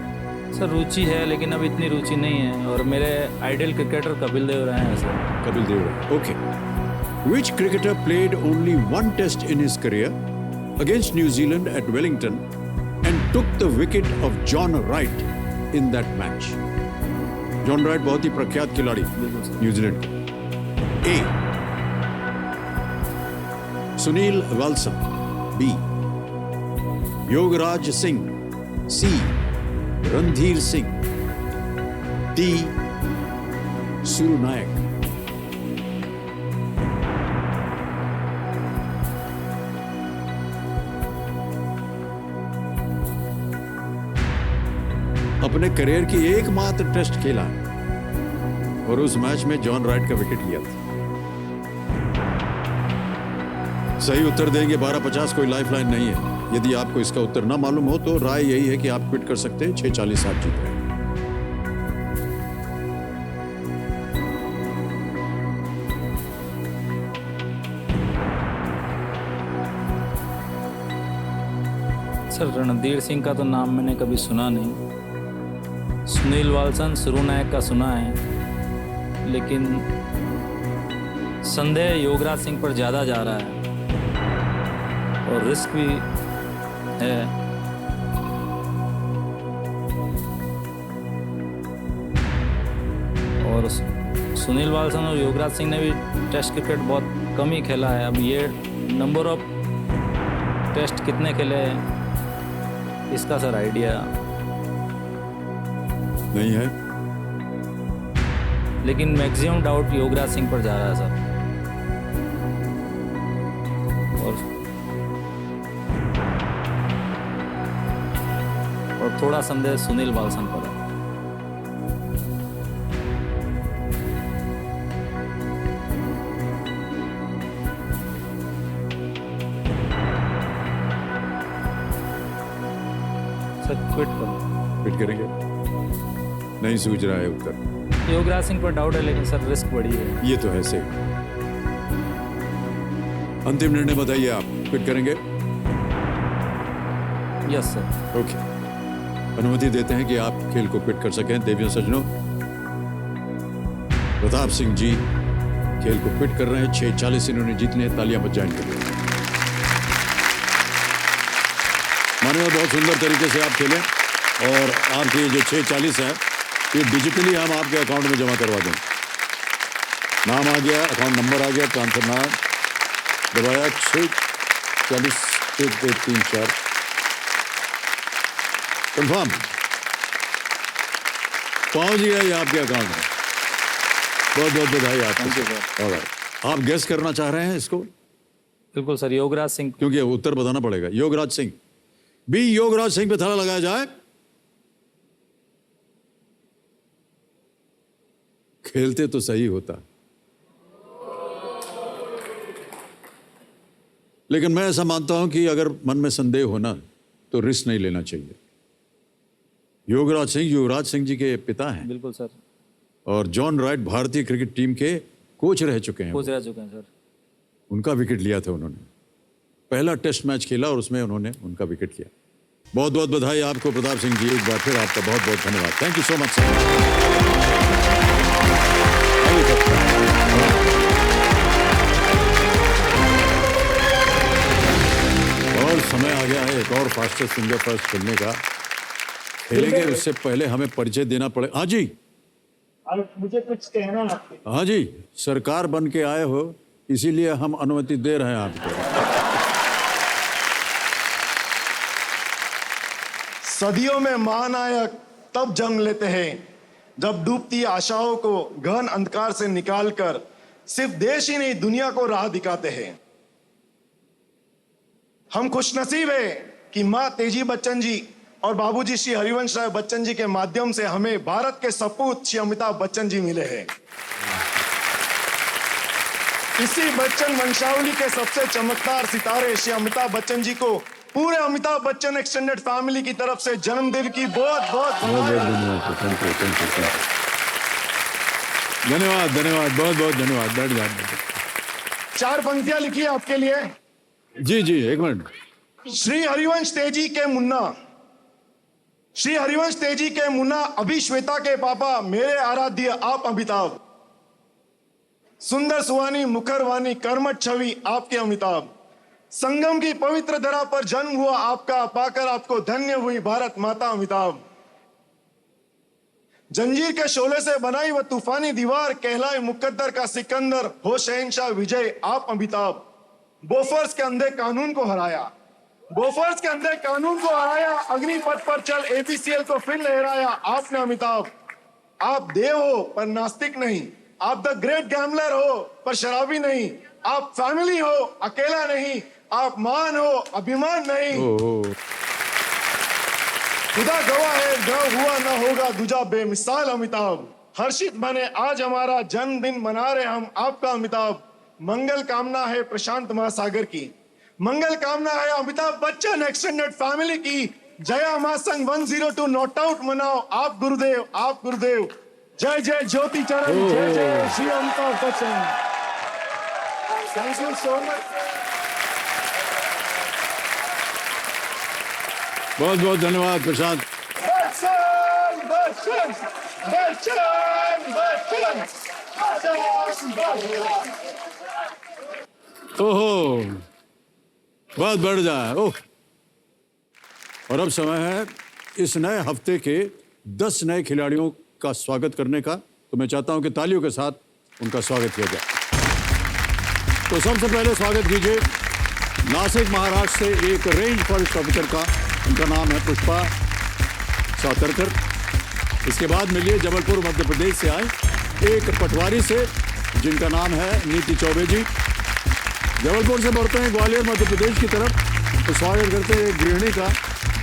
सर रुचि है, लेकिन अब इतनी रुचि नहीं है। और मेरे आइडियल क्रिकेटर कपिल देव रहे हैं सर। कपिल देव राय, okay. Which cricketer played only one test in his career against New Zealand at Wellington and took the wicket of John Wright in that match? John Wright बहुत ही प्रख्यात खिलाड़ी न्यूजीलैंड के। ए Sunil Valsan, B Yograj Singh, सी Randhir Singh, D सुरु नायक। अपने career की एकमात्र test खेला और उस मैच में जॉन राइट का विकेट लिया था। सही उत्तर देंगे 12,50, कोई लाइफलाइन नहीं है। यदि आपको इसका उत्तर ना मालूम हो तो राय यही है कि आप क्विट कर सकते हैं। 6:40 आप जीत रहे हैं। सर रणधीर सिंह का तो नाम मैंने कभी सुना नहीं। सुनील वाल्सन, सुरु नायक का सुना है, लेकिन संदेह योगराज सिंह पर ज़्यादा जा रहा है और रिस्क भी है। और सुनील वाल्सन और योगराज सिंह ने भी टेस्ट क्रिकेट बहुत कम ही खेला है। अब ये नंबर ऑफ टेस्ट कितने खेले हैं इसका सर आइडिया नहीं है, लेकिन मैक्सिमम डाउट योगराज सिंह पर जा रहा है सर। और थोड़ा संदेह सुनील वाल्सन पर है। सर क्विट करो। क्विट करेंगे? नहीं सूझ रहा है उत्तर। योगराज सिंह पर डाउट है, लेकिन सर रिस्क बड़ी है। ये तो है सही। अंतिम निर्णय बताइए, आप क्विट करेंगे? Yes sir. ओके, अनुमति देते हैं कि आप खेल को क्विट कर सकें। देवियों सज्जनों, प्रताप सिंह जी खेल को क्विट कर रहे हैं। 6:40 इन्होंने जीत लिए। तालियां बजाएं इनके लिए। मानो बहुत सुंदर तरीके से आप खेलें और आपके जो 6:40 है ये डिजिटली हम आपके अकाउंट में जमा करवा दें। नाम आ गया, अकाउंट नंबर आ गया, ट्रांसफर नाम दबाया, 6:40 1-2-3-4 कंफर्म पहुंच गया ये आपके अकाउंट में। बहुत बहुत बधाई आपको। ऑलराइट, आप गेस करना चाह रहे हैं इसको? बिल्कुल सर, योगराज सिंह। क्योंकि उत्तर बताना पड़ेगा। योगराज सिंह, बी योगराज सिंह पे थाला लगाया जाए। खेलते तो सही होता, लेकिन मैं ऐसा मानता हूं कि अगर मन में संदेह हो ना तो रिस्क नहीं लेना चाहिए। योगराज सिंह युवराज सिंह जी के पिता हैं। बिल्कुल सर। और जॉन राइट भारतीय क्रिकेट टीम के कोच रह चुके हैं। कोच रह चुके हैं सर। उनका विकेट लिया था उन्होंने। पहला टेस्ट मैच खेला और उसमें उन्होंने उनका विकेट लिया। बहुत बहुत बधाई आपको प्रताप सिंह जी, एक बार फिर आपका बहुत बहुत धन्यवाद। Thank you so much sir. ताली करते हैं। और समय आ गया है एक और फास्टेस्ट फिंगर फर्स्ट खेलने का। खेलेंगे उससे पहले हमें परिचय देना पड़े। हाँ जी, मुझे कुछ कहना है आपसे। हाँ जी, सरकार बन के आए हो इसीलिए हम अनुमति दे रहे हैं आपको। सदियों में महानायक तब जन्म लेते हैं जब डूबती आशाओं को गहन अंधकार से निकालकर सिर्फ देश ही नहीं दुनिया को राह दिखाते हैं। हम खुशनसीब है कि मां तेजी बच्चन जी और बाबूजी श्री हरिवंश राय बच्चन जी के माध्यम से हमें भारत के सपूत श्री अमिताभ बच्चन जी मिले हैं। इसी बच्चन वंशावली के सबसे चमकदार सितारे श्री अमिताभ बच्चन जी को पूरे अमिताभ बच्चन एक्सटेंडेड फैमिली की तरफ से जन्मदिन की बहुत बहुत धन्यवाद, धन्यवाद, बहुत बहुत धन्यवाद। बैठ जाए। 4 पंक्तियां लिखी आपके लिए। जी जी, एक मिनट। श्री हरिवंश तेजी के मुन्ना, श्री हरिवंश तेजी के मुन्ना, अभी श्वेता के पापा, मेरे आराध्य आप अमिताभ। सुंदर सुवानी मुखरवानी कर्मठ छवि आपके अमिताभ। संगम की पवित्र धरा पर जन्म हुआ आपका, पाकर आपको धन्य हुई भारत माता अमिताभ। जंजीर के शोले से बनाई वह तूफानी दीवार, कहलाए मुकद्दर का सिकंदर, हो शहंशाह विजय आप अमिताभ। बोफर्स के अंधे कानून को हराया, बोफर्स के अंधे कानून को हराया, अग्निपथ पर चल एपीसीएल को फिर लहराया आपने अमिताभ। आप देव हो पर नास्तिक नहीं, आप द ग्रेट गैम्बलर हो पर शराबी नहीं, आप फैमिली हो अकेला नहीं, आप मान हो अभिमान नहीं। खुदा गवाह है न हुआ न होगा दूजा बेमिसाल अमिताभ। हर्षित बने आज हमारा जन्मदिन मना रहे हम आपका अमिताभ। मंगल कामना है प्रशांत महासागर की, मंगल कामना है अमिताभ बच्चन एक्सटेंडेड फैमिली की। जया मां संग 102 नॉट आउट मनाओ आप गुरुदेव, आप गुरुदेव। जय जय ज्योति चरण, जय जय Shri Amitabh Bachchan. Thank you so much. बहुत बहुत धन्यवाद प्रशांत। बच्चन बच्चन बच्चन बच्चन बच्चन। ओहो, बहुत बढ़ जाए। ओह, और अब समय है इस नए हफ्ते के 10 नए खिलाड़ियों का स्वागत करने का। तो मैं चाहता हूं कि तालियों के साथ उनका स्वागत किया जाए। तो सबसे पहले स्वागत कीजिए नासिक महाराष्ट्र से एक रेंज फॉरेस्ट ऑफिसर का, उनका नाम है पुष्पा सातरकर। इसके बाद मिलिए जबलपुर मध्य प्रदेश से आए एक पटवारी से जिनका नाम है नीति चौबे जी। जबलपुर से बढ़ते हैं ग्वालियर मध्य प्रदेश की तरफ, तो स्वागत करते हैं एक गृहिणी का,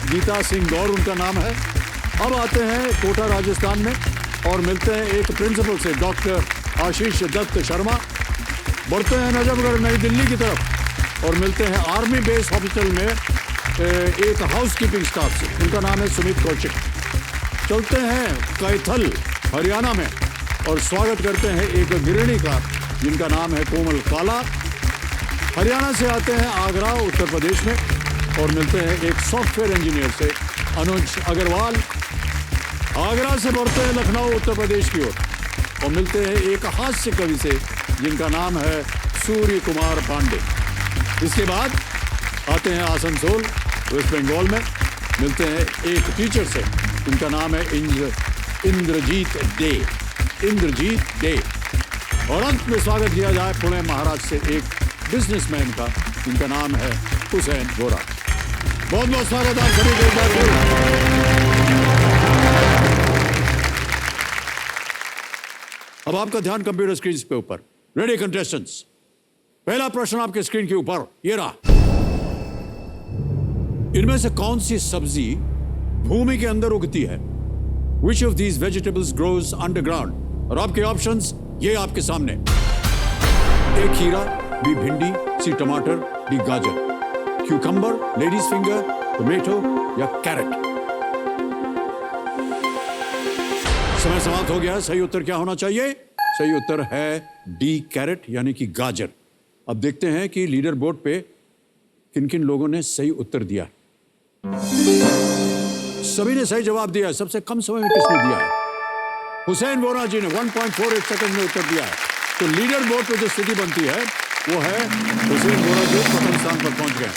गीता सिंह गौर उनका नाम है। अब आते हैं कोटा राजस्थान में और मिलते हैं एक प्रिंसिपल से, डॉक्टर आशीष दत्त शर्मा। बढ़ते हैं नजफगढ़ नई दिल्ली की तरफ और मिलते हैं आर्मी बेस हॉस्पिटल में एक हाउस कीपिंग स्टाफ से, उनका नाम है सुमित कौशिक। चलते हैं कैथल हरियाणा में और स्वागत करते हैं एक गृहिणी का जिनका नाम है कोमल काला। हरियाणा से आते हैं आगरा उत्तर प्रदेश में और मिलते हैं एक सॉफ्टवेयर इंजीनियर से, अनुज अग्रवाल। आगरा से बढ़ते हैं लखनऊ उत्तर प्रदेश की ओर और मिलते हैं एक हास्य कवि से जिनका नाम है सूर्य कुमार पांडे। इसके बाद आते हैं आसनसोल वेस्ट बंगाल में, मिलते हैं एक टीचर से, उनका नाम है इंद्रजीत डे, इंद्रजीत डे। और अंत में स्वागत किया जाए पुणे महाराष्ट्र से एक बिजनेसमैन का, जिनका नाम है हुसैन गोरा। बहुत बहुत स्वागत आप सभी को एक बार फिर। अब आपका ध्यान कंप्यूटर स्क्रीन पे ऊपर। रेडी कंटेस्टेंट्स, पहला प्रश्न आपके स्क्रीन के ऊपर ये रहा। इनमें से कौन सी सब्जी भूमि के अंदर उगती है? Which of these vegetables grows underground? और आपके ऑप्शंस ये आपके सामने। ए खीरा, बी भिंडी, सी टमाटर, डी गाजर, क्यूकम्बर, लेडीज फिंगर, टोमेटो या कैरेट। समय समाप्त हो गया। सही उत्तर क्या होना चाहिए? सही उत्तर है डी कैरेट यानी कि गाजर। अब देखते हैं कि लीडर बोर्ड पे किन किन लोगों ने सही उत्तर दिया। सभी ने सही जवाब दिया। सबसे कम समय में किसने दिया है? हुसैन वोरा जी ने 1.48 सेकंड में उत्तर दिया है। तो लीडर बोर्ड पे जो स्थिति बनती है वो है हुसैन वोरा जी प्रथम स्थान पर पहुंच गए।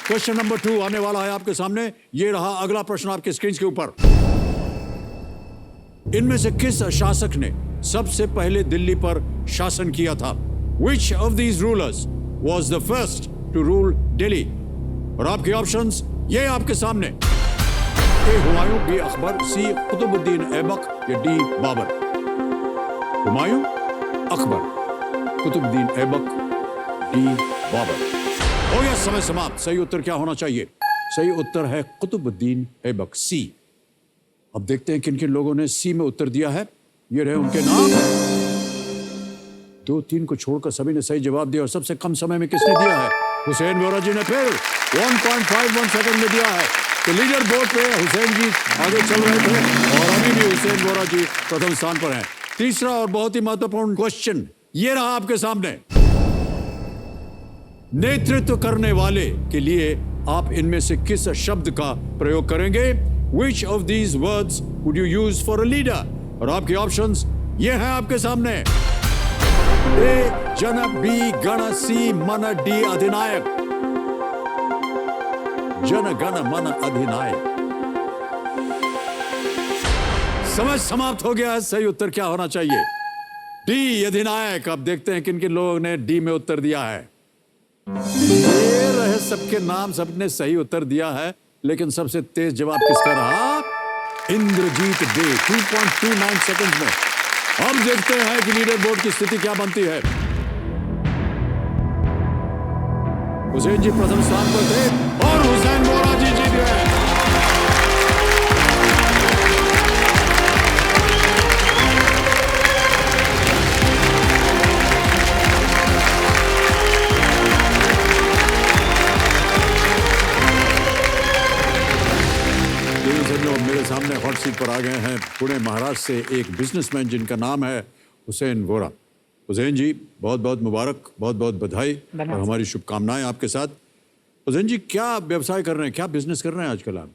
क्वेश्चन नंबर 2 आने वाला है आपके सामने। ये रहा अगला प्रश्न आपके स्क्रीन के ऊपर। इनमें से किस शासक ने सबसे पहले दिल्ली पर शासन किया था? Which of these rulers was the first to rule Delhi? और आपके ऑप्शंस ये आपके सामने। ए हुमायूं, बी अकबर, सी कुतुबुद्दीन ऐबक या डी बाबर। हुमायूं, अकबर, कुतुबुद्दीन ऐबक, डी बाबर। हो गया समय समाप्त। सही उत्तर क्या होना चाहिए? सही उत्तर है कुतुबुद्दीन ऐबक, सी। अब देखते हैं किन किन लोगों ने सी में उत्तर दिया है। ये रहे उनके नाम। 2-3 को छोड़कर सभी ने सही जवाब दिया। और सबसे कम समय में किसने दिया है? हुसैन वोरा जी ने फिर 1.51 सेकंड में दिया है। तो लीडर बोर्ड पे हुसैन जी आगे चल रहे थे और अभी भी हुसैन वोरा जी प्रथम स्थान पर हैं। तीसरा और बहुत ही महत्वपूर्ण क्वेश्चन ये रहा आपके सामने। नेतृत्व करने वाले के लिए आप इनमें से किस शब्द का प्रयोग करेंगे? Which of these words would you use for a leader? और आपके ऑप्शंस ये हैं आपके सामने। ए जन, बी गण, सी मन, डी अधिनायक। जन गण मन अधिनायक। समय समाप्त हो गया है। सही उत्तर क्या होना चाहिए? डी अधिनायक। अब देखते हैं किन किन लोगों ने डी में उत्तर दिया है। ये रहे सबके नाम, सबने सही उत्तर दिया है, लेकिन सबसे तेज जवाब किसका रहा? इंद्रजीत डे, 2.29 सेकंड में। अब देखते हैं कि लीडर बोर्ड की स्थिति क्या बनती है। हुसैन जी प्रथम स्थान पर थे और हुसैन वोरा जी जीत गए। मेरे सामने हॉट सीट पर आ गए हैं पुणे महाराष्ट्र से एक बिजनेसमैन जिनका नाम है हुसैन वोरा। हुसैन जी बहुत बहुत मुबारक, बहुत बहुत बधाई और हमारी शुभकामनाएं आपके साथ। हुसैन जी क्या व्यवसाय कर रहे हैं, क्या बिजनेस कर रहे हैं आजकल आप?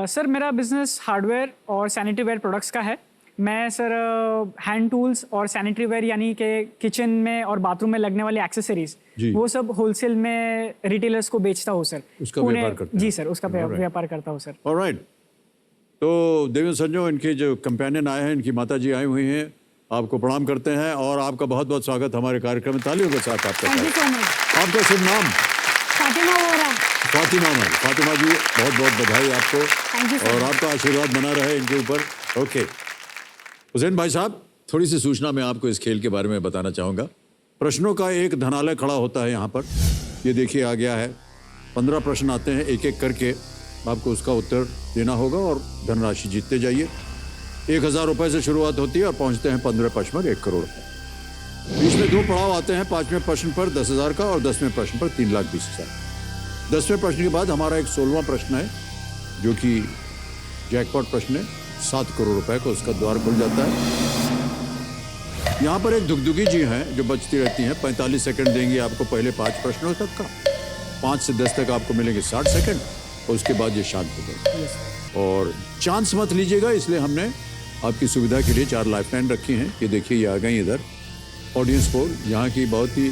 सर मेरा बिजनेस हार्डवेयर और सैनिटरी वेयर प्रोडक्ट्स का है। मैं सर हैंड टूल्स और सैनिटरी वेयर यानी कि किचन में और बाथरूम में लगने वाली एक्सेसरीज वो सब होलसेल में रिटेलर्स को बेचता हूँ सर। उसका व्यापार करते हैं? जी सर, उसका व्यापार करता हूँ सर। ऑलराइट। तो देवेंद्र संजो, इनके जो कंपेनियन आए हैं, इनकी माता जी आई हुई हैं, आपको प्रणाम करते हैं और आपका बहुत बहुत स्वागत हमारे कार्यक्रम में। तालियों के साथ आपका आपका शुभ नाम? फातिमा वोरा। फातिमा जी बहुत बहुत बधाई आपको और आपका आशीर्वाद बना रहे इनके ऊपर। ओके हुसैन भाई साहब, थोड़ी सी सूचना मैं आपको इस खेल के बारे में बताना चाहूँगा। प्रश्नों का एक धनालय खड़ा होता है यहाँ पर। ये देखिए आ गया है। 15 प्रश्न आते हैं, एक एक करके आपको उसका उत्तर देना होगा और धनराशि जीतते जाइए। 1000 रुपए से शुरुआत होती है और पहुंचते हैं 15 प्रश्न पर 1 करोड़ रुपए। बीच में 2 पड़ाव आते हैं। 5वें प्रश्न पर 10,000 का और 10वें प्रश्न पर 3,20,000। 10वें प्रश्न के बाद हमारा एक 16वां प्रश्न है जो कि जैकपॉट प्रश्न है। 7 करोड़ रुपए का उसका द्वार खुल जाता है। यहाँ पर एक दुगदुगी जी हैं जो बचती रहती हैं। 45 सेकंड देंगे आपको पहले 5 प्रश्नों तक का। 5 से 10 तक आपको मिलेंगे 60 सेकंड और उसके बाद ये शांत हो जाएगा। और चांस मत लीजिएगा, इसलिए हमने आपकी सुविधा के लिए 4 लाइफलाइन रखी हैं। ये देखिए ये आ गई इधर। ऑडियंस पोल, यहाँ की बहुत ही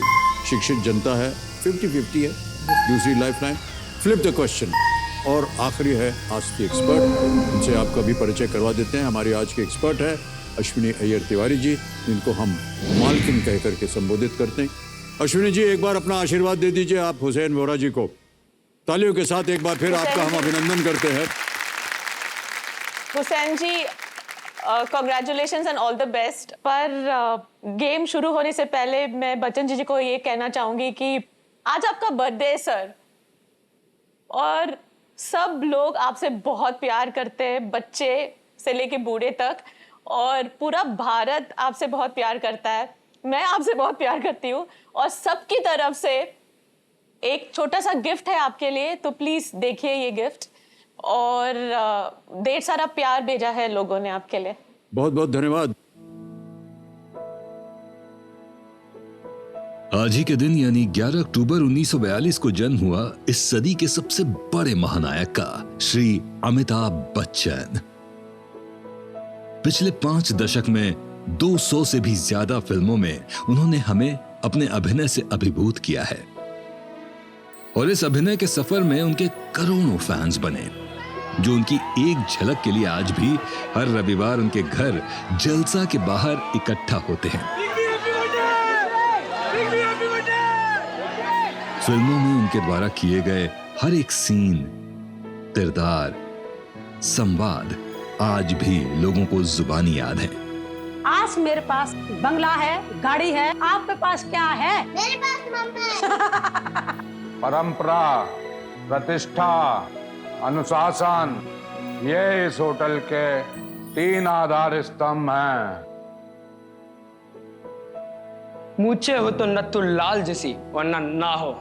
शिक्षित जनता है, 50-50 है। दूसरी लाइफलाइन फ्लिप द क्वेश्चन और आखिरी है आस्क द एक्सपर्ट। उनसे आपका भी परिचय करवा देते हैं। हमारे आज के एक्सपर्ट है अश्विनी अय्यर तिवारी जी, जिनको हम मालकिन कह करके संबोधित करते हैं। अश्विनी जी एक बार अपना आशीर्वाद दे दीजिए आप हुसैन वोरा जी को। तालियों के साथ एक बार फिर आपका हम अभिनंदन करते हैं। Hussain ji congratulations and all the best. पर गेम शुरू होने से पहले मैं बच्चन जी को ये कहना चाहूंगी कि आज आपका बर्थडे है सर, और सब लोग आपसे बहुत प्यार करते हैं, बच्चे से लेके बूढ़े तक, और पूरा भारत आपसे बहुत प्यार करता है। मैं आपसे बहुत प्यार करती हूँ और सबकी तरफ से एक छोटा सा गिफ्ट है आपके लिए, तो प्लीज देखिए ये गिफ्ट। और ढेर सारा प्यार भेजा है लोगों ने आपके लिए। बहुत बहुत धन्यवाद। आज ही के दिन यानी 11 अक्टूबर 1942 को जन्म हुआ इस सदी के सबसे बड़े महानायक का, श्री अमिताभ बच्चन। पिछले 5 दशक में 200 से भी ज्यादा फिल्मों में उन्होंने हमें अपने अभिनय से अभिभूत किया है और इस अभिनय के सफर में उनके करोड़ों फैंस बने, जो उनकी एक झलक के लिए आज भी हर रविवार उनके घर जलसा के बाहर इकट्ठा होते हैं। फिल्मों में उनके द्वारा किए गए हर एक सीन, किरदार, संवाद आज भी लोगों को जुबानी याद है। आज मेरे पास बंगला है, गाड़ी है, आपके पास क्या है? मेरे पास मम्मी। परंपरा, प्रतिष्ठा, अनुशासन, ये इस होटल के 3 आधार स्तंभ हैं। मुझे हो तो नथुलाल जैसी, वरना ना हो।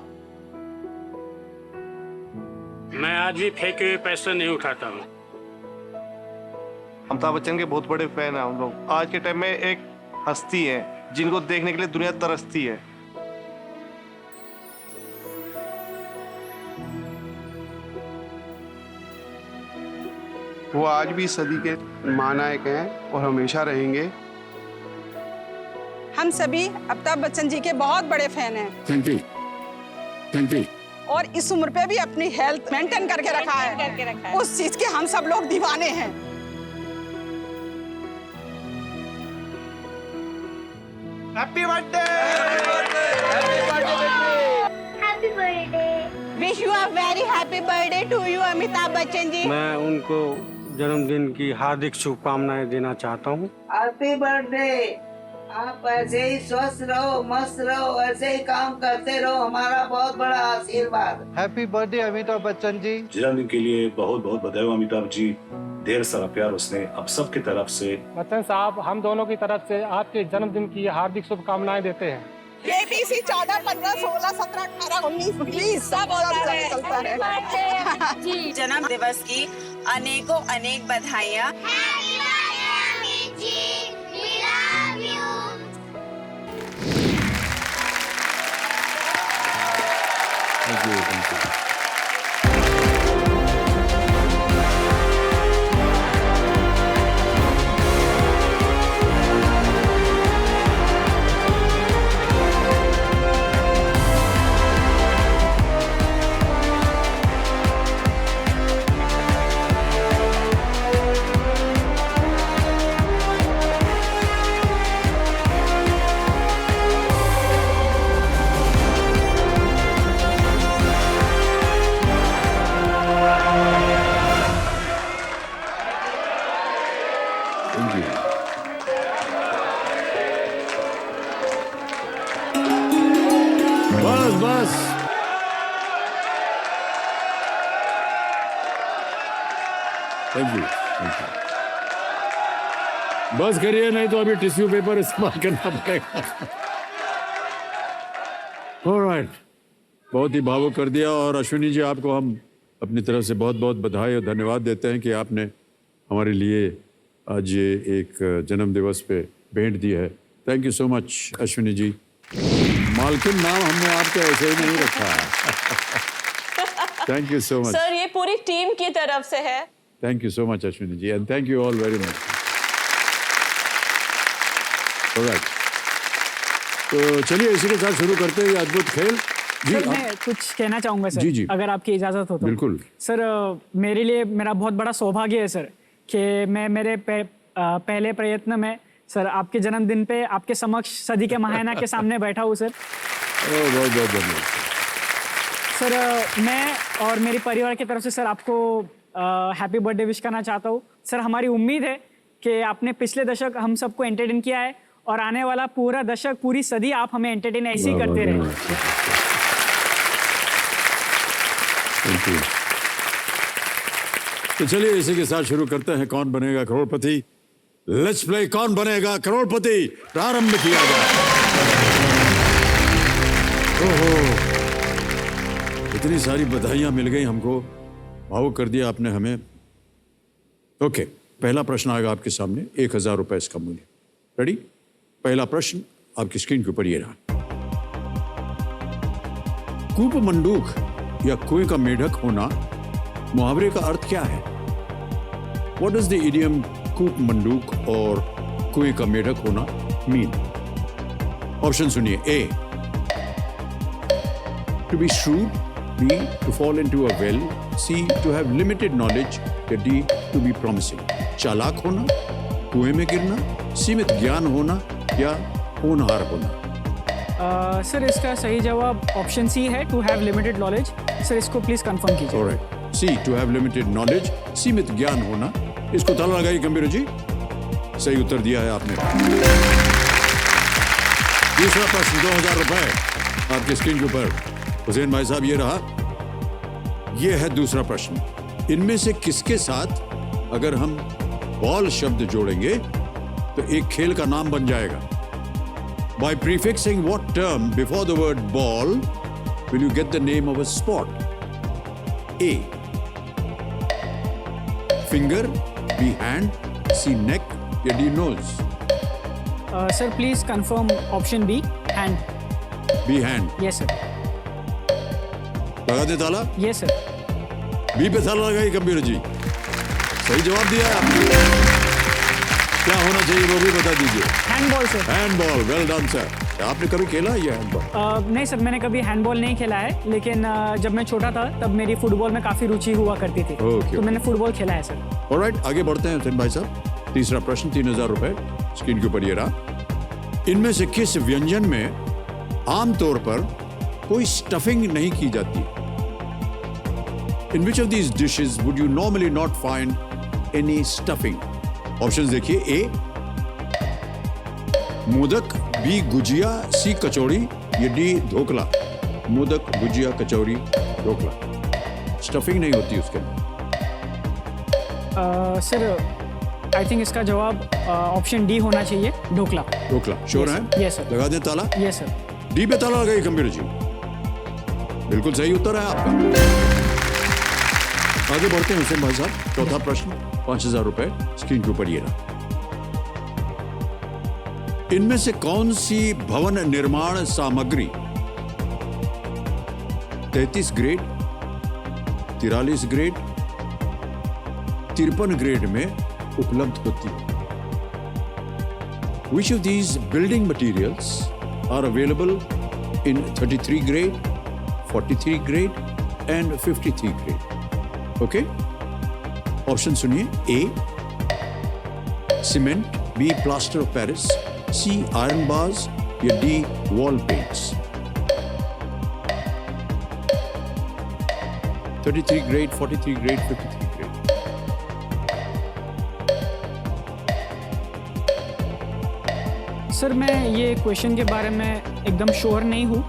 मैं आज भी फेंके हुए पैसे नहीं उठाता हूँ। अमिताभ बच्चन के बहुत बड़े फैन हैं हम लोग। आज के टाइम में एक हस्ती है जिनको देखने के लिए दुनिया तरसती है। वो आज भी सदी के महानायक हैं और हमेशा रहेंगे। हम सभी अमिताभ बच्चन जी के बहुत बड़े फैन हैं। Thank you, thank you. और इस उम्र पे भी अपनी हेल्थ मेंटेन करके रखा है। उस चीज के हम सब लोग दीवाने हैं। Happy birthday! Happy birthday. Wish you a very happy birthday to you Amitabh Bachchan ji. मैं उनको जन्मदिन की हार्दिक शुभकामनाएं देना चाहता हूँ। Happy birthday. आप ऐसे ही स्वस्थ रहो, मस्त रहो, ऐसे ही काम करते रहो, हमारा बहुत बड़ा आशीर्वाद। हैप्पी बर्थडे अमिताभ बच्चन जी। जन्मदिन के लिए बहुत बहुत बधाई हो अमिताभ जी। ढेर सारा प्यार उसने अब सबकी तरफ से। बच्चन साहब, हम दोनों की तरफ से आपके जन्मदिन की हार्दिक शुभकामनाएं देते हैं। ABC 14, 15, 16, 17, 18, 19 प्लीज सब चलता रहे। जी जन्म दिवस की अनेकों अनेक बधाइयाँ। Thank you, thank you. बस बस थैंक यू, थैंक यू। बस करिए, नहीं तो अभी टिश्यू पेपर इस्तेमाल करना पड़ेगा। ऑलराइट, बहुत ही भावुक कर दिया। और अश्विनी जी, आपको हम अपनी तरफ से बहुत बहुत बधाई और धन्यवाद देते हैं कि आपने हमारे लिए आज ये एक जन्म दिवस पे भेंट दी है। Thank you so much Ashwini ji. मालकिन नाम हमने आपके ऐसे ही नहीं रखा। Thank you so much sir, ये पूरी टीम की तरफ से है। Thank you so much Ashwini ji, and thank you all very much. Alright, तो चलिए इसी के साथ शुरू करते हैं ये अद्भुत खेल। जी, सर, मैं कुछ कहना चाहूंगा सर। जी, जी। अगर आपकी इजाजत हो तो। बिल्कुल सर, मेरे लिए मेरा बहुत बड़ा सौभाग्य है सर कि मैं मेरे पहले प्रयत्न में सर आपके जन्मदिन पे आपके समक्ष सदी के महाना के सामने बैठा हूँ सर। बहुत बहुत धन्यवाद सर। मैं और मेरी परिवार की तरफ से सर आपको हैप्पी बर्थडे विश करना चाहता हूँ सर। हमारी उम्मीद है कि आपने पिछले दशक हम सबको एंटरटेन किया है और आने वाला पूरा दशक, पूरी सदी आप हमें एंटरटेन ऐसे ही करते रहे। Thank you. तो चलिए इसी के साथ शुरू करते हैं कौन बनेगा करोड़पति। लेट्स प्ले कौन बनेगा करोड़पति प्रारंभ किया जाए। ओहो, इतनी सारी बधाइयां मिल गई हमको, भावुक कर दिया आपने हमें। ओके, पहला प्रश्न आएगा आपके सामने, 1000 रुपए इसका मूल्य। रेडी? पहला प्रश्न आपकी स्क्रीन के ऊपर ये रहा। कूप मंडूक या कुएं का मेढक होना मुहावरे का अर्थ क्या है? What does the idiom कूप मंडूक और कुएं का मेढक होना मीन। ऑप्शन सुनिए। A, to be shrewd, B, to fall into a well, C, to have limited knowledge, या D, to be promising। चालाक होना, कुएं में गिरना, सीमित ज्ञान होना या होनहार होना। सर इसका सही जवाब ऑप्शन सी है, to have limited knowledge. Sir इसको प्लीज कंफर्म कीजिए। Alright, C, to have limited knowledge, सीमित ज्ञान होना। इसको ताला लगाइए गंभीर जी। सही उत्तर दिया है आपने। दूसरा प्रश्न 2000 रुपए आपके स्क्रीन के ऊपर। हुसैन भाई साहब, ये रहा। ये है दूसरा प्रश्न। इनमें से किसके साथ अगर हम बॉल शब्द जोड़ेंगे तो एक खेल का नाम बन जाएगा? By prefixing what term before the word ball will you get the name of a sport? A, finger, B, hand, C, neck, या D, nose? Sir please confirm option B, hand. B, hand। Yes sir. लगा दे ताला? Yes sir. B पे ताला लगाइए गंभीर जी। सही जवाब दिया है आपने। क्या होना चाहिए वो भी बता दीजिए। Handball sir. Handball, well done sir. आपने कभी खेला ये हैंडबॉल? नहीं सर, मैंने कभी हैंडबॉल नहीं खेला है, लेकिन जब मैं छोटा था तब मेरी फुटबॉल में काफी रुचि हुआ करती थी। तो मैंने फुटबॉल खेला है सर। ऑलराइट, आगे बढ़ते हैं हुसैन भाई साहब। तीसरा प्रश्न 3000 रुपए स्क्रीन के ऊपर ये रहा। इनमें से किस व्यंजन में आमतौर पर कोई स्टफिंग नहीं की जाती? In which of these dishes would you normally not find any stuffing? Options देखिए। A, modak, B, gujiya, C, कचौड़ी, या D, ढोकला। मोदक, गुजिया, कचौड़ी, ढोकला। स्टफिंग नहीं होती उसके अंदर। सर आई थिंक इसका जवाब ऑप्शन डी होना चाहिए, ढोकला। ढोकला, श्योर है? Yes sir. लगा दें ताला? Yes sir. डी पे ताला लगाइए गंभीर जी। बिल्कुल सही उत्तर है आपका। आगे बढ़ते हैं हुसैन भाई साहब। चौथा प्रश्न 5000 रुपए स्क्रीन के ऊपर ये रहा। इनमें से कौन सी भवन निर्माण सामग्री 33 ग्रेड, 43 ग्रेड, 53 ग्रेड में उपलब्ध होती है? Which of these building materials are available in 33 grade, 43 grade and 53 grade? Okay, option सुनिए। A, cement, B, plaster of Paris, C, iron bars, या D, wall paints. 33 grade, 43 grade, 53 grade. Sir मैं ये question के बारे में एकदम sure नहीं हूँ,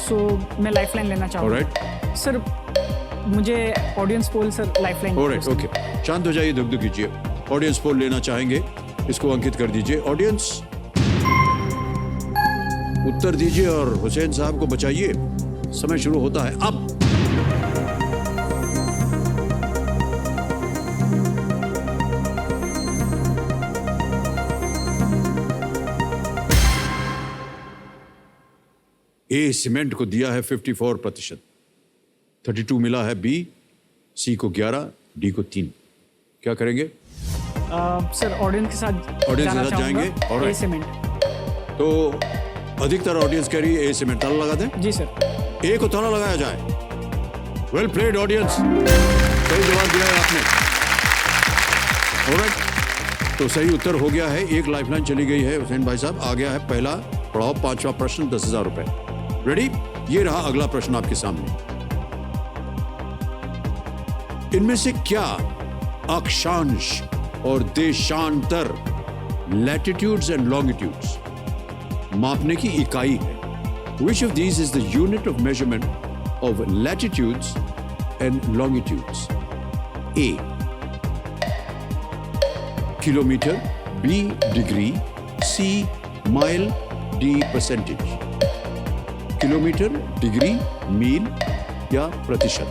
सो मैं लाइफलाइन लेना चाहूँगा। ऑलराइट सर, मुझे audience poll sir lifeline. Alright, okay, शांत हो जाइए, दुख कीजिए। ऑडियंस पोल लेना चाहेंगे, इसको अंकित कर दीजिए। ऑडियंस उत्तर दीजिए और हुसैन साहब को बचाइए। समय शुरू होता है अब। ए, सीमेंट को दिया है 54%, 32 मिला है बी, सी को 11, डी को 3। क्या करेंगे? सर ऑडियंस के साथ जाएंगे। ए सीमेंट। तो अधिकतर ऑडियंस कह रही है ए सीमेंट। ताला लगा दें? जी सर। ए को ताला लगाया जाए। वेल प्लेड ऑडियंस, सही जवाब दिया है आपने। ऑलराइट, तो सही उत्तर हो गया है। एक लाइफलाइन चली गई है हुसैन भाई साहब। आ गया है पहला पड़ाव, 5वां प्रश्न, 10,000 रुपए। रेडी? ये रहा अगला प्रश्न आपके सामने। इनमें से क्या अक्षांश और देशांतर, लैटिट्यूड्स एंड लॉन्गिट्यूड्स, मापने की इकाई है? Which of these is the unit of measurement of latitudes and longitudes? A, kilometre, B, degree, C, mile, D, percentage. Kilometre, degree, मील या प्रतिशत?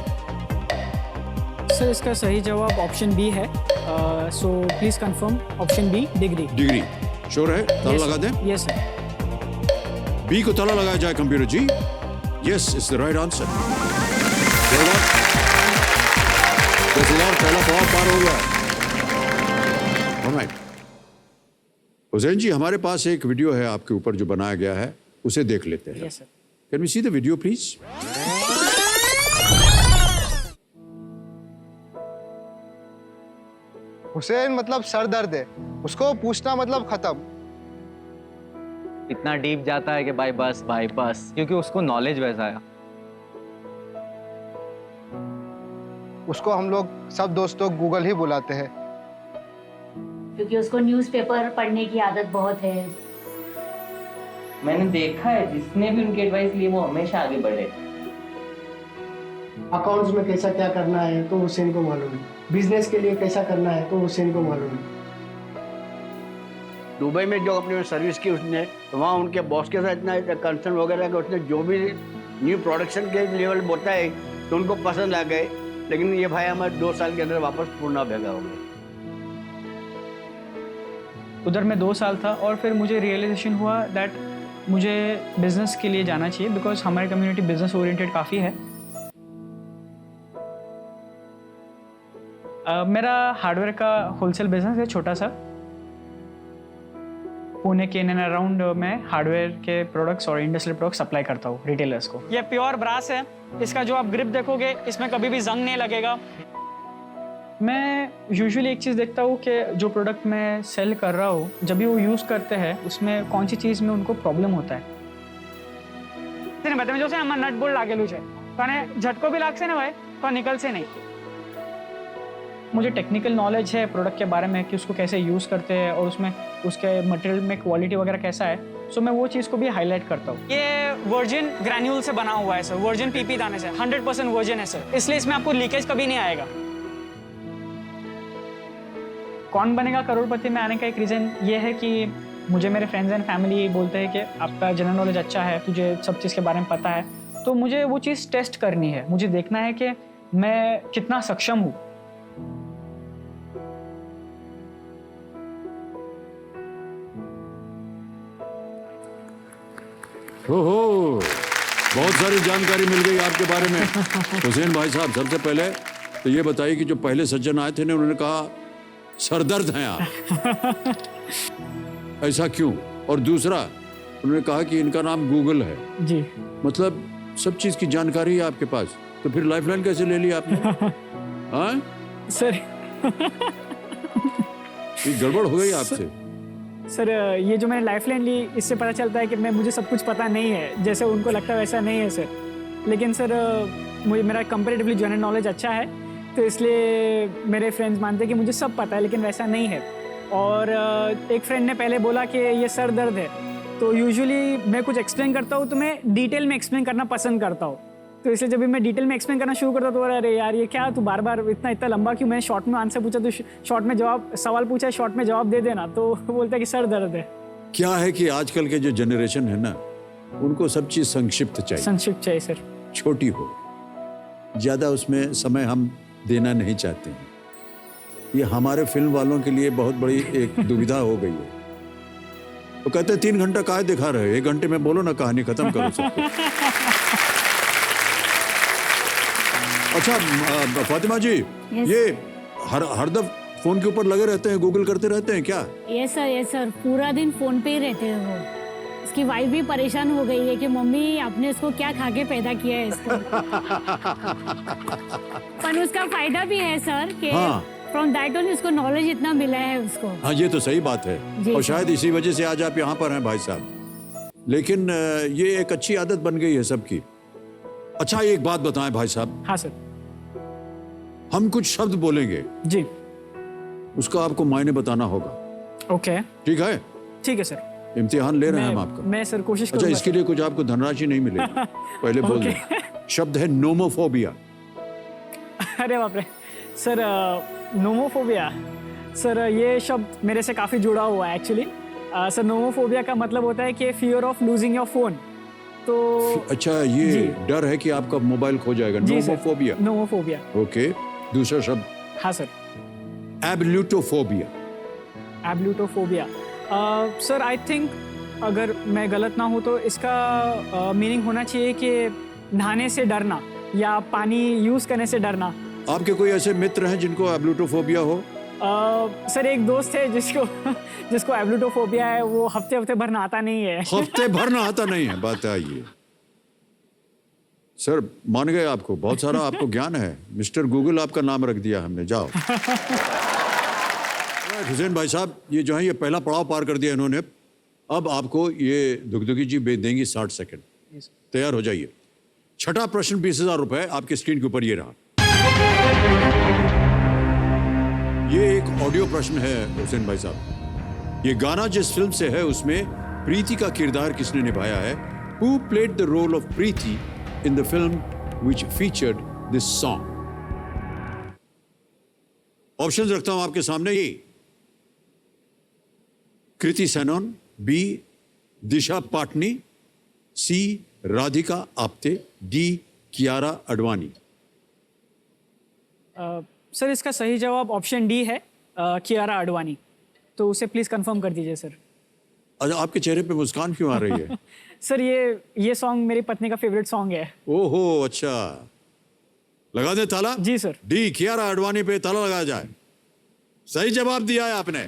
सर इसका सही जवाब ऑप्शन बी है, so please confirm option B, degree. Degree, sure है? ताला लगा दें? Yes sir. बी को ताला लगाया जाए computer ji. Yes, it's the right answer. पहला पड़ाव पार हो गया। राइट हुसैन जी, हमारे पास एक वीडियो है आपके ऊपर जो बनाया गया है, उसे देख लेते हैं। Yes sir. Can we see the video please? Hussain मतलब सर दर्द है, उसको पूछना मतलब खत्म। इतना डीप जाता है कि भाई बस, क्योंकि उसको नॉलेज वैसा है। उसको हम लोग सब दोस्त लोग गूगल ही बुलाते हैं, क्योंकि उसको न्यूज़पेपर पढ़ने की आदत बहुत है। मैंने देखा है जिसने भी उनकी एडवाइस ली वो हमेशा आगे बढ़े। अकाउंट्स में कैसा क्या करना है तो हुसैन को मालूम है, बिजनेस के लिए कैसा करना है तो हुसैन को मालूम है। दुबई में जो अपनी सर्विस की उसने, तो वहाँ उनके बॉस के साथ इतना कंसर्न वगैरह कि उसने जो भी न्यू प्रोडक्शन के लेवल बताए तो उनको पसंद आ गए, लेकिन ये भाई हमारे 2 साल के अंदर वापस पूर्णा भेगा हो गए। उधर मैं 2 साल था और फिर मुझे रियलाइजेशन हुआ दैट मुझे बिजनेस के लिए जाना चाहिए, बिकॉज हमारी कम्युनिटी बिजनेस ओरिएंटेड काफ़ी है। मेरा हार्डवेयर का होलसेल बिजनेस है, छोटा सा। पुणे के इन एंड अराउंड मैं हार्डवेयर के प्रोडक्ट्स और इंडस्ट्रियल प्रोडक्ट्स सप्लाई करता हूँ रिटेलर्स को। ये प्योर ब्रास है, इसका जो आप ग्रिप देखोगे इसमें कभी भी जंग नहीं लगेगा। मैं यूजुअली एक चीज़ देखता हूँ कि जो प्रोडक्ट मैं सेल कर रहा हूँ, जब भी वो यूज़ करते हैं उसमें कौन सी चीज़ में उनको प्रॉब्लम होता है। जो से हमारा नट बोल्ट लागेलू है, कने झटको भी लागसे ना भाई, तो निकल से नहीं। मुझे टेक्निकल नॉलेज है प्रोडक्ट के बारे में कि उसको कैसे यूज़ करते हैं और उसमें उसके मटेरियल में क्वालिटी वगैरह कैसा है, सो मैं वो चीज़ को भी हाईलाइट करता हूँ। ये वर्जिन ग्रैन्यूल से बना हुआ है सर, वर्जिन पीपी दाने से, 100% वर्जिन है सर, इसलिए इसमें आपको लीकेज कभी नहीं आएगा। कौन बनेगा करोड़पति में आने का एक रीज़न ये है कि मुझे मेरे फ्रेंड्स एंड फैमिली बोलते हैं कि आपका जनरल नॉलेज अच्छा है, तुझे सब चीज़ के बारे में पता है, तो मुझे वो चीज़ टेस्ट करनी है, मुझे देखना है कि मैं कितना सक्षम हूँ। ओहो, बहुत सारी जानकारी मिल गई आपके बारे में। हुसैन भाई साहब, सबसे पहले तो ये बताइए कि जो पहले सज्जन आए थे ने उन्होंने कहा सरदर्द हैं आप, ऐसा क्यों? और दूसरा उन्होंने कहा कि इनका नाम गूगल है जी, मतलब सब चीज की जानकारी है आपके पास, तो फिर लाइफलाइन कैसे ले ली आपने? हाँ सर ये गड़बड़ हो गई आपसे। सर ये जो मैंने लाइफलाइन ली इससे पता चलता है कि मुझे सब कुछ पता नहीं है, जैसे उनको लगता है वैसा नहीं है सर। लेकिन सर मुझे मेरा कंपैरेटिवली जनरल नॉलेज अच्छा है, तो इसलिए मेरे फ्रेंड्स मानते हैं कि मुझे सब पता है, लेकिन वैसा नहीं है। और एक फ्रेंड ने पहले बोला कि ये सर दर्द है, तो यूजुअली मैं कुछ एक्सप्लेन करता हूँ तो मैं डिटेल में एक्सप्लेन करना पसंद करता हूँ, तो इसलिए जब भी मैं डिटेल में एक्सप्लेन करना शुरू करता तो अरे यार ये क्या, तू बार बार इतना लंबा क्यों? मैंने शॉर्ट में आंसर पूछा तो शॉर्ट में जवाब, सवाल पूछा है शॉर्ट में जवाब दे देना, तो बोलता है कि सर दर्द है। क्या है कि आजकल के जो जनरेशन है ना, उनको सब चीज संक्षिप्त चाहिए, संक्षिप्त चाहिए सर, छोटी हो, ज्यादा उसमें समय हम देना नहीं चाहते हैं। ये हमारे फिल्म वालों के लिए बहुत बड़ी एक दुविधा हो गई है। वो कहते हैं 3 घंटा काहे दिखा रहे हो, 1 घंटे में बोलो ना, कहानी खत्म करो सबको। अच्छा फातिमा जी, ये हर दफ फोन के ऊपर लगे रहते हैं, गूगल करते रहते हैं क्या? यस सर, पूरा दिन फोन पे ही रहते हैं वो। इसकी वाइफ भी परेशान हो गई है कि मम्मी आपने इसको क्या खा के पैदा किया है इसको। पर उसका फायदा भी है सर कि फ्रॉम दैट ओनली उसको नॉलेज इतना मिला है उसको। हाँ ये तो सही बात है, और शायद इसी वजह से आज आप यहाँ पर हैं भाई साहब। लेकिन ये एक अच्छी आदत बन गई है सबकी। अच्छा एक बात बताएं भाई साहब। हाँ सर। हम कुछ शब्द बोलेंगे जी, उसका आपको मायने बताना होगा। ओके ठीक है? ठीक है सर, इम्तिहान ले रहे हैं हम आपका। मैं सर कोशिश अच्छा इसके लिए कुछ आपको धनराशि नहीं मिलेगी, पहले बोल दें। शब्द है नोमोफोबिया। अरे बाप रे सर, नोमोफोबिया सर, ये शब्द मेरे से काफ़ी जुड़ा हुआ है एक्चुअली। सर नोमोफोबिया का मतलब होता है कि fear of losing your phone. तो अच्छा ये डर है कि आपका मोबाइल खो जाएगा, नोमोफोबिया। नोमोफोबिया ओके, दूसरा शब्द? हाँ सर, एब्ल्यूटोफोबिया। एब्ल्यूटोफोबिया सर, आई थिंक अगर मैं गलत ना हूँ तो इसका मीनिंग होना चाहिए कि नहाने से डरना या पानी यूज करने से डरना। आपके कोई ऐसे मित्र हैं जिनको एब्ल्यूटोफोबिया हो? सर एक दोस्त है जिसको एब्लूटोफोबिया है, वो हफ्ते भर नहाता नहीं है। हफ्ते भर नहाता नहीं है, बात आइए सर, मान गए आपको, बहुत सारा आपको ज्ञान है। मिस्टर गूगल आपका नाम रख दिया हमने, जाओ। हुसैन भाई साहब, ये जो है ये पहला पड़ाव पार कर दिया इन्होंने। अब आपको ये दुगदुगी जी देंगी 60 सेकंड, तैयार हो जाइए। छठा प्रश्न 20,000 रुपए आपके स्क्रीन के ऊपर ये रहा। ये एक ऑडियो प्रश्न है हुसैन भाई साहब। ये गाना जिस फिल्म से है उसमें प्रीति का किरदार किसने निभाया है? Who played the role of Preeti in the film which featured this song? Options रखता हूं आपके सामने। ये कृति सेनन, बी दिशा पाटनी, सी राधिका आप्टे, डी कियारा अडवाणी। सर इसका सही जवाब ऑप्शन डी है, कियारा अडवाणी। तो उसे प्लीज कंफर्म कर दीजिए सर। अच्छा, आपके चेहरे पे मुस्कान क्यों आ रही है? सर ये सॉन्ग मेरी पत्नी का फेवरेट सॉन्ग है। ओहो, अच्छा, लगा दे ताला। जी सर। डी कियारा अडवाणी पे ताला लगाया जाए। सही जवाब दिया है आपने,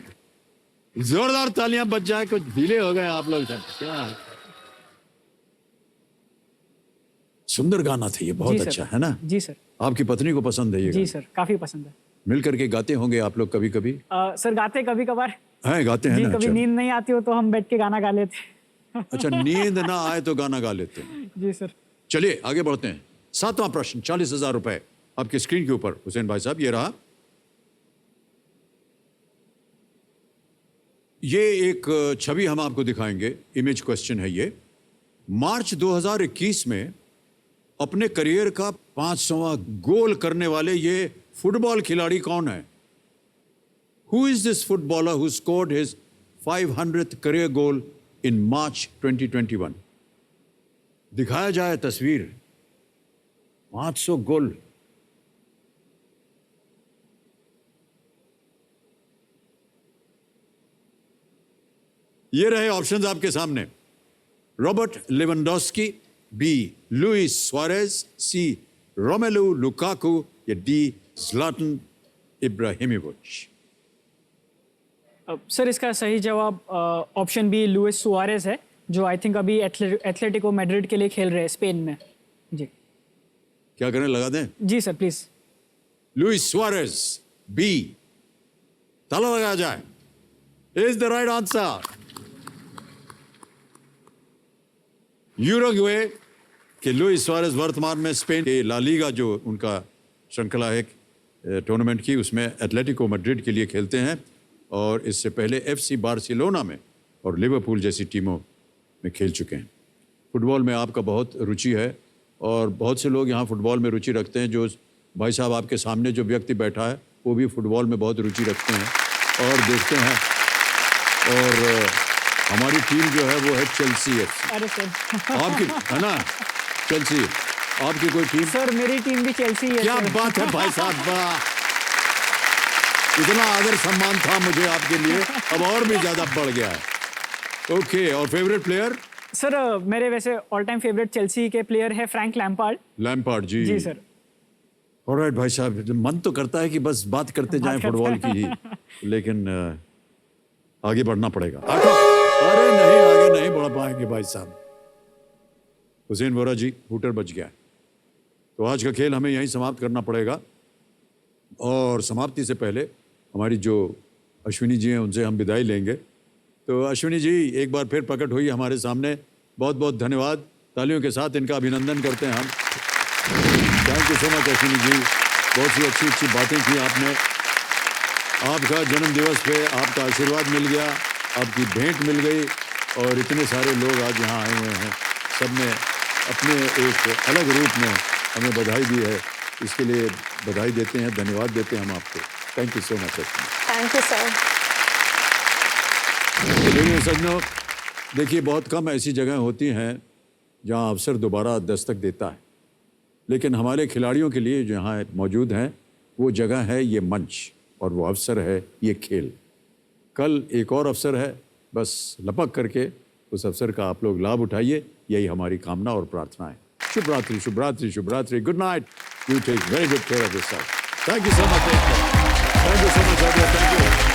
जोरदार तालियां बज जाए। कुछ ढीले हो गए आप लोग। क्या सुंदर गाना था ये, बहुत अच्छा है ना? जी सर। आपकी पत्नी को पसंद है ये? जी सर, काफी पसंद है। मिल करके गाते होंगे आप लोग कभी कभी? सर गाते कभी कभार हैं, गाते हैं जी, ना? कभी अच्छा। नींद नहीं आती हो तो हम बैठ के गाना गा लेते हैं। अच्छा, नींद ना आए तो गाना गा लेते हैं। जी सर। चलिए आगे बढ़ते हैं। 7वां प्रश्न 40,000 रुपए आपके स्क्रीन के ऊपर हुसैन भाई साहब, ये रहा। ये एक छवि हम आपको दिखाएंगे, इमेज क्वेश्चन है ये। मार्च 2021 में अपने करियर का 500वां गोल करने वाले ये फुटबॉल खिलाड़ी कौन है? Who is this footballer who scored his 500th career goal in March 2021? दिखाया जाए तस्वीर। 500 गोल। ये रहे ऑप्शंस आपके सामने। Robert Lewandowski, B Luis Suarez, C Romelu Lukaku, या डी ज़्लाटन इब्राहिमोविच। सर इसका सही जवाब ऑप्शन बी लुइस सुआरेज है, जो आई थिंक अभी एथलेटिको मैड्रिड के लिए खेल रहे हैं स्पेन में। जी क्या करें, लगा दें? जी sir please. Luis Suarez, B, ताला लगाया जाए। Is the right answer. Uruguay के लुइस सुआरेज वर्तमान में स्पेन के ला लीगा, जो उनका श्रृंखला है टूर्नामेंट की, उसमें एथलेटिको मैड्रिड के लिए खेलते हैं। और इससे पहले FC बार्सिलोना में और लिवरपूल जैसी टीमों में खेल चुके हैं। फुटबॉल में आपका बहुत रुचि है और बहुत से लोग यहाँ फुटबॉल में रुचि रखते हैं। जो भाई साहब आपके सामने जो व्यक्ति बैठा है वो भी फुटबॉल में बहुत रुचि रखते हैं और देखते हैं। और हमारी टीम जो है वो है चेल्सी FC। अरे सर आपकी है ना चेल्सी? आपकी कोई टीम? सर मेरी टीम भी चेल्सी है। क्या बात है भाई साहब, वाह! इतना आदर सम्मान था मुझे आपके लिए, अब और भी ज्यादा बढ़ गया है। ओके, और फेवरेट प्लेयर? सर मेरे वैसे ऑल टाइम फेवरेट चेल्सी के प्लेयर है फ्रैंक लैम्पार्ड। लैम्पार्ड जी। जी सर। ऑलराइट भाई साहब, मन तो करता है कि बस बात करते जाएं फुटबॉल की ही, लेकिन आगे बढ़ना पड़ेगा। अरे नहीं, आगे नहीं बढ़ पाएंगे भाई साहब। हुसैन वोरा जी, हूटर बच गया। तो आज का खेल हमें यहीं समाप्त करना पड़ेगा। और समाप्ति से पहले हमारी जो अश्विनी जी हैं उनसे हम विदाई लेंगे। तो अश्विनी जी एक बार फिर प्रकट हुई हमारे सामने, बहुत बहुत धन्यवाद। तालियों के साथ इनका अभिनंदन करते हैं हम। Thank you so much Ashwini ji, बहुत सी अच्छी अच्छी बातें की आपने। आपका जन्मदिवस पे आपका आशीर्वाद मिल गया, आपकी भेंट मिल गई और इतने सारे लोग आज यहाँ आए हुए हैं। सब ने अपने एक अलग रूप में हमें बधाई दी है, इसके लिए बधाई देते हैं, धन्यवाद देते हैं हम आपको। Thank you so much. Thank you sir. देखिए सज्जनों, देखिए बहुत कम ऐसी जगह होती हैं जहां अवसर दोबारा दस्तक देता है, लेकिन हमारे खिलाड़ियों के लिए जो यहाँ मौजूद हैं वो जगह है ये मंच, और वो अवसर है ये खेल। कल एक और अवसर है, बस लपक करके उस अवसर का आप लोग लाभ उठाइए, यही हमारी कामना और प्रार्थना है। शुभ रात्रि, शुभ रात्रि, शुभ रात्रि। Good night. You take very good care of yourself. Thank you so much. Thank you so much, thank you.